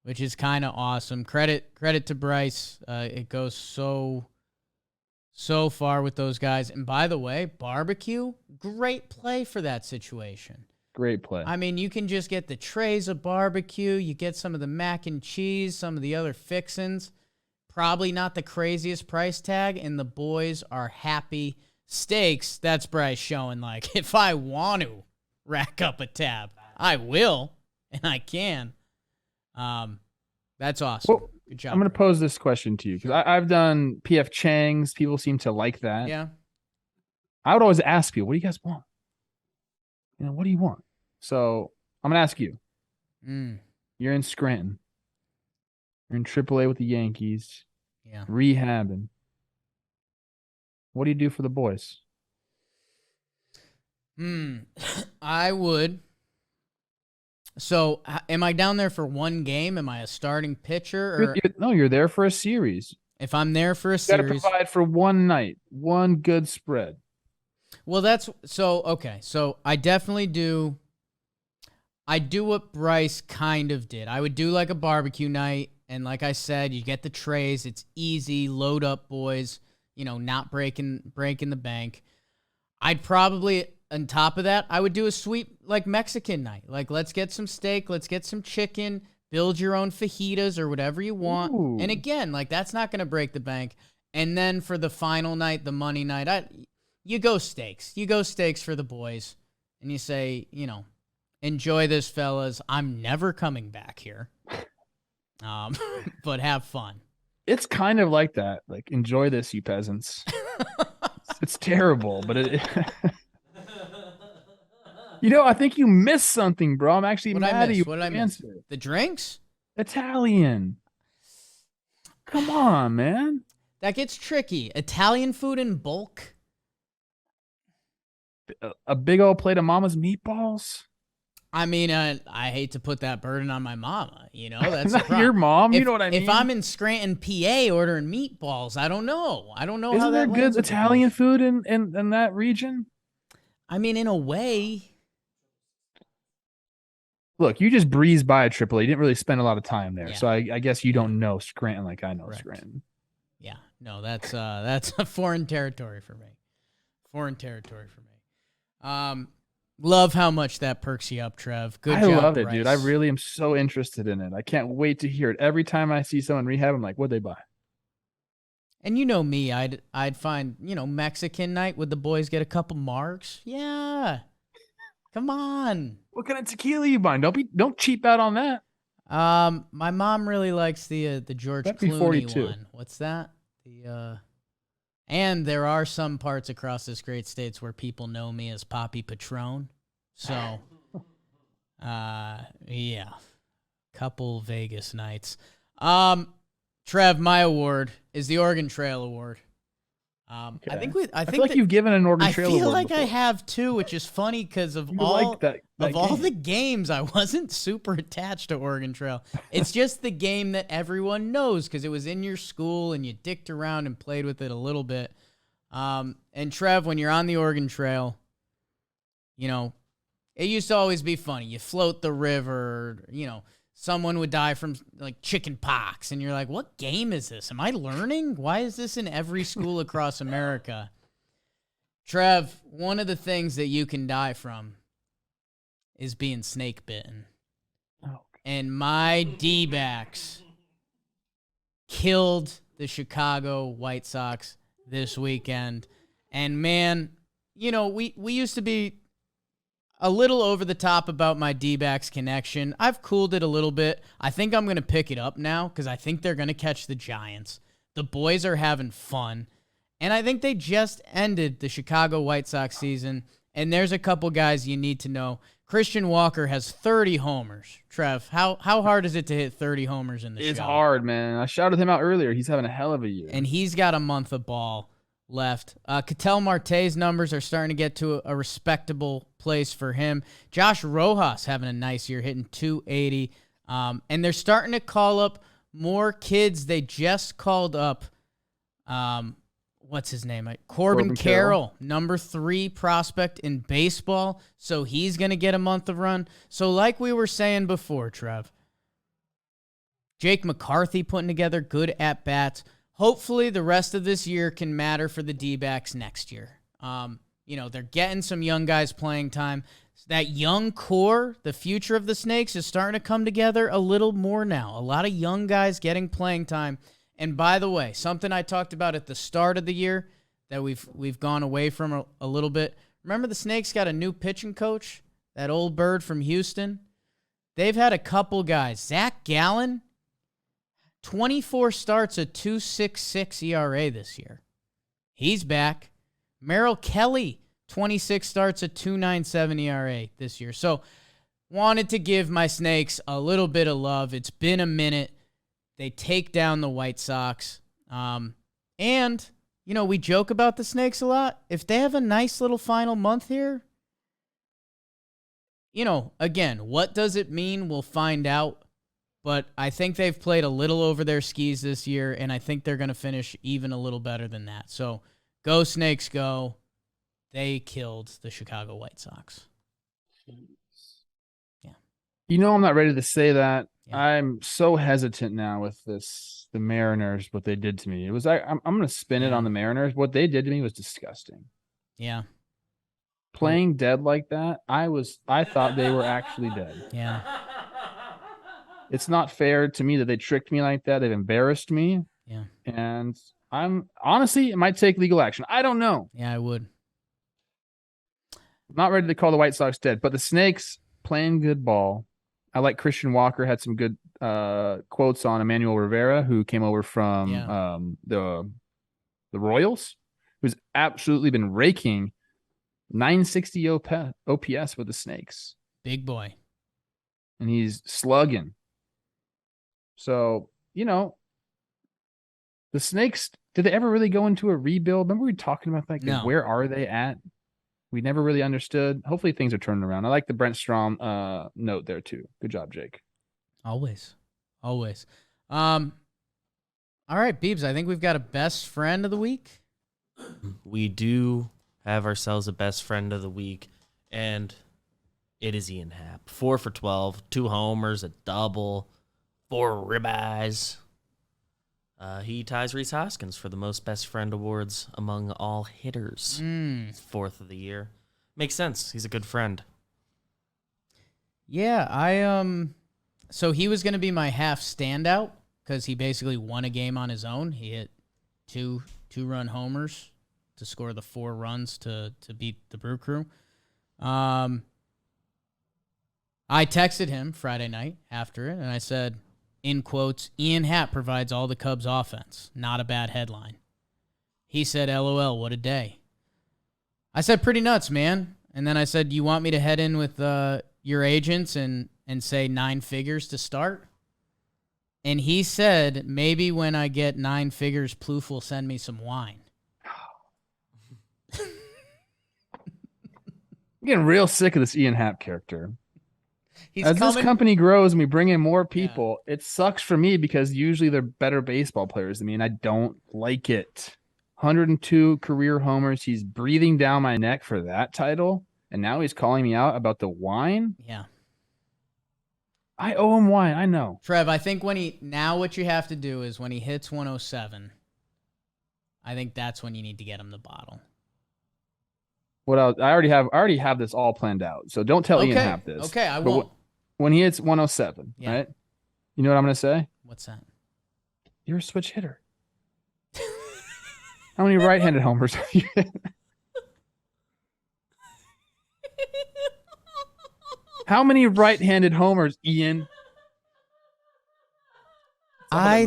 Which is kind of awesome. Credit to Bryce. It goes so far with those guys. And by the way, barbecue, great play for that situation. Great play. I mean, you can just get the trays of barbecue. You get some of the mac and cheese, some of the other fixins. probably not the craziest price tag, and the boys are happy. Stakes, that's Bryce showing, like, if I want to rack up a tab, I will, and I can. That's awesome. Well, good job. I'm going to pose this question to you because I've done PF Chang's. People seem to like that. Yeah. I would always ask people, what do you guys want? What do you want? So I'm going to ask you. You're in Scranton. You're in AAA with the Yankees. Yeah. Rehabbing. What do you do for the boys? I would. So, am I down there for one game? Am I a starting pitcher? Or You're there for a series. if I'm there for a You got to series, provide for one night, one good spread. well, that's so okay. So I definitely do. I do what Bryce kind of did. I would do like a barbecue night, and like I said, you get the trays. It's easy, load up, boys. Not breaking the bank. I'd probably, on top of that, I would do a sweet like Mexican night. Like, let's get some steak, let's get some chicken, build your own fajitas or whatever you want. Ooh. And again, like that's not going to break the bank. And then for the final night, the money night, you go steaks. You go steaks for the boys, and you say, enjoy this, fellas. I'm never coming back here. But have fun. It's kind of like that. Like, enjoy this, you peasants. It's terrible, but I think you missed something, bro. I'm actually What'd I mad at miss? you. What did I miss? The drinks? Italian. Come on, man. That gets tricky. Italian food in bulk? A big old plate of mama's meatballs. I mean, I hate to put that burden on my mama. That's the Not problem. your mom. You know what I mean? If I'm in Scranton, PA, ordering meatballs, I don't know. I don't know Isn't how there that good lands with the Italian boys. food in that region? I mean, in a way. Look, you just breezed by a AAA. You didn't really spend a lot of time there. Yeah. So I guess you don't know Scranton like I know Correct. Scranton. Yeah, no, that's a foreign territory for me. Love how much that perks you up, Trev. Good job, I love it, Bryce. dude. I really am so interested in it. I can't wait to hear it. Every time I see someone rehab, I'm like, what'd they buy? And you know me, I'd find, Mexican night. Would the boys get a couple marks? Yeah. Come on. What kind of tequila you buying? Don't cheap out on that. My mom really likes the George That'd be Clooney 42. one. What's that? And there are some parts across this great states where people know me as Poppy Patron. So, yeah, couple Vegas nights. Trev, my award is the Oregon Trail Award. Okay. I think I feel like you've given an Oregon Trail I feel award like before. I have too, which is funny because of You all like that all game. the games, I wasn't super attached to Oregon Trail. It's just the game that everyone knows because it was in your school and you dicked around and played with it a little bit. And Trev, when you're on the Oregon Trail, it used to always be funny. You float the river, someone would die from like chicken pox, and you're like, what game is this? Am I learning? Why is this in every school across America? Trev, one of the things that you can die from is being snake bitten. Oh. And my D-backs killed the Chicago White Sox this weekend. And man, we used to be a little over the top about my D-backs connection. I've cooled it a little bit. I think I'm going to pick it up now because I think they're going to catch the Giants. The boys are having fun. And I think they just ended the Chicago White Sox season. And there's a couple guys you need to know. Christian Walker has 30 homers. Trev, how hard is it to hit 30 homers in the show? It's hard, man. I shouted him out earlier. He's having a hell of a year. And he's got a month of ball left. Ketel Marte's numbers are starting to get to a respectable place for him. Josh Rojas having a nice year, hitting 280. And they're starting to call up more kids. They just called up, what's his name? Corbin Carroll, number 3 prospect in baseball. So he's going to get a month of run. So like we were saying before, Trev, Jake McCarthy putting together good at-bats. Hopefully the rest of this year can matter for the D-backs next year. They're getting some young guys playing time. That young core, the future of the Snakes, is starting to come together a little more now. A lot of young guys getting playing time. And by the way, something I talked about at the start of the year that we've gone away from a little bit. Remember the Snakes got a new pitching coach, that old bird from Houston? They've had a couple guys. Zach Gallen, 24 starts, a 2.66 ERA this year. He's back. Merrill Kelly, 26 starts, a 2.97 ERA this year. So wanted to give my Snakes a little bit of love. It's been a minute. They take down the White Sox. And, you know, we joke about the Snakes a lot. If they have a nice little final month here, you know, again, what does it mean? We'll find out. But I think they've played a little over their skis this year, and I think they're going to finish even a little better than that. So go Snakes, go. They killed the Chicago White Sox. Yeah. You know, I'm not ready to say that. Yeah. I'm so hesitant now with the Mariners, what they did to me. It was I'm going to spin it on the Mariners. What they did to me was disgusting. Yeah. Playing dead like that, I thought they were actually dead. Yeah. It's not fair to me that they tricked me like that. They've embarrassed me. Yeah. And honestly, it might take legal action. I don't know. Yeah, I would. I'm not ready to call the White Sox dead, but the Snakes playing good ball. I like Christian Walker had some good quotes on Emmanuel Rivera, who came over from the Royals, who's absolutely been raking 960 OPS with the Snakes. Big boy. And he's slugging. So, you know, the Snakes, did they ever really go into a rebuild? Remember we were talking about like No. Where are they at? We never really understood. Hopefully things are turning around. I like the Brent Strom note there too. Good job, Jake. Always. All right, Beebs, I think we've got a best friend of the week. We do have ourselves a best friend of the week, and it is Ian Happ. 4 for 12, 2 homers, a double, 4 ribeyes. He ties Rhys Hoskins for the most best friend awards among all hitters. He's 4th of the year. Makes sense. He's a good friend. Yeah, so he was going to be my half standout because he basically won a game on his own. He hit two-run homers to score the 4 runs to beat the Brew Crew. I texted him Friday night after it, and I said, in quotes, Ian Happ provides all the Cubs offense. Not a bad headline. He said, LOL, what a day. I said, pretty nuts, man. And then I said, you want me to head in with your agents and say 9 figures to start? And he said, maybe when I get 9 figures, Plouffe will send me some wine. I'm getting real sick of this Ian Happ character. This company grows and we bring in more people, it sucks for me because usually they're better baseball players than me, and I don't like it. 102 career homers. He's breathing down my neck for that title, and now he's calling me out about the wine? Yeah. I owe him wine, I know. Trev, I think what you have to do is when he hits 107, I think that's when you need to get him the bottle. What else? I already have this all planned out, so don't tell Ian Happ this. Okay, I won't. When he hits 107, right? You know what I'm going to say? What's that? You're a switch hitter. How many right-handed homers have you hit? How many right-handed homers, Ian? I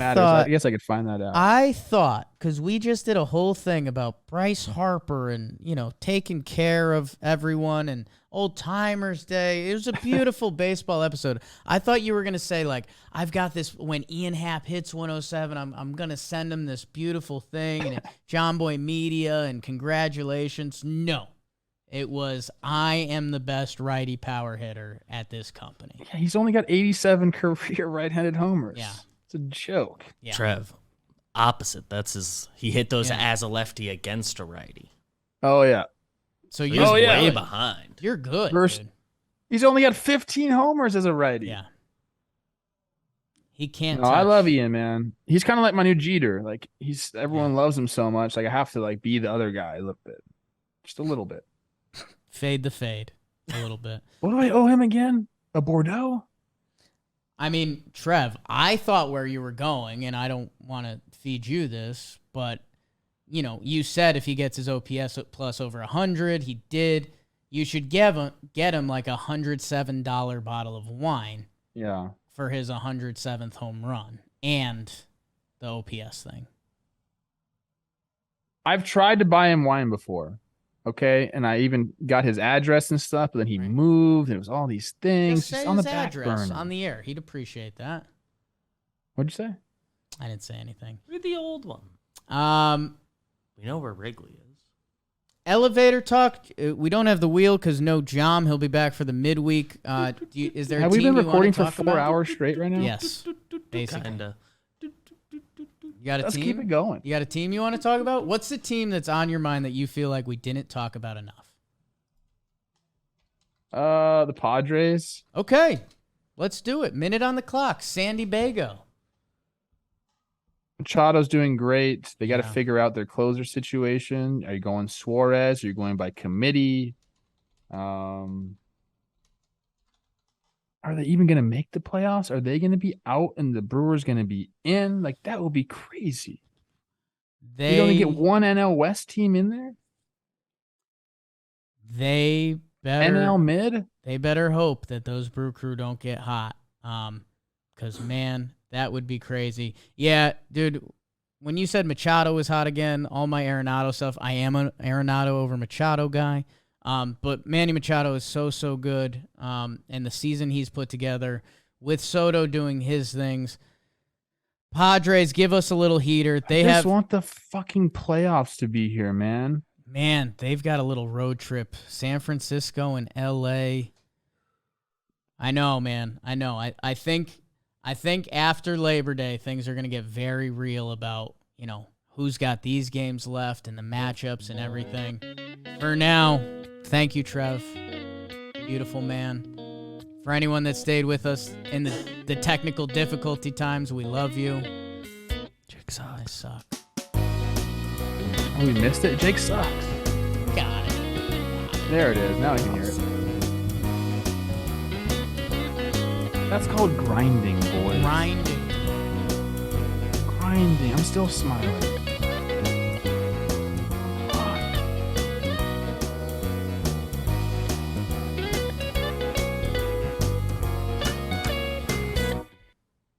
guess I could find that out. I thought, because we just did a whole thing about Bryce Harper and, you know, taking care of everyone and Old Timers Day. It was a beautiful baseball episode. I thought you were going to say, like, I've got this, when Ian Happ hits 107, I'm going to send him this beautiful thing and John Boy Media and congratulations. No. It was, I am the best righty power hitter at this company. Yeah, he's only got 87 career right-handed homers. Yeah. It's a joke. Yeah. Trev, opposite. He hit those as a lefty against a righty. Oh, yeah. So you're way behind. You're good, dude. He's only got 15 homers as a righty. Yeah. He can't touch. I love Ian, man. He's kind of like my new Jeter. Like, everyone loves him so much. Like, I have to, like, be the other guy a little bit. Just a little bit. Fade the fade a little bit. What do I owe him again? A Bordeaux? I mean, Trev, I thought where you were going, and I don't want to feed you this, but, you said if he gets his OPS plus over 100, he did. You should get him like a $107 bottle of wine. Yeah. For his 107th home run and the OPS thing. I've tried to buy him wine before, okay? And I even got his address and stuff, but then he moved, and it was all these things Just say on the his back address burner. on the air. He'd appreciate that. What'd you say? I didn't say anything. Read the old one. We know where Wrigley is. Elevator talk. We don't have the wheel because no Jom. He'll be back for the midweek. Is there? Have a we team been you recording wanna for talk 4 about? hours straight right now? Yes, basically. Kinda. You got a Let's team? keep it going. You got a team you want to talk about? What's the team that's on your mind that you feel like we didn't talk about enough? The Padres. Okay, let's do it. Minute on the clock. Sandy Bago. Machado's doing great. They got to Yeah. figure out their closer situation. Are you going Suarez? Are you going by committee? Are they even going to make the playoffs? Are they going to be out and the Brewers going to be in? Like, that would be crazy. They You only get one NL West team in there? They better NL mid? They better hope that those Brew Crew don't get hot. Because, man, that would be crazy. Yeah, dude, when you said Machado was hot again, all my Arenado stuff, I am an Arenado over Machado guy. But Manny Machado is so good. And the season he's put together with Soto doing his things. Padres, give us a little heater. I just want the fucking playoffs to be here, man. Man, they've got a little road trip. San Francisco and L.A. I know, man. I know. I think after Labor Day, things are going to get very real about, who's got these games left and the matchups and everything. For now, thank you, Trev. Beautiful man. For anyone that stayed with us in the technical difficulty times, we love you. Jake sucks. I suck. Oh, we missed it? Jake sucks. Got it. There it is. Now I can hear it. That's called grinding, boys. Grinding. Grinding. I'm still smiling.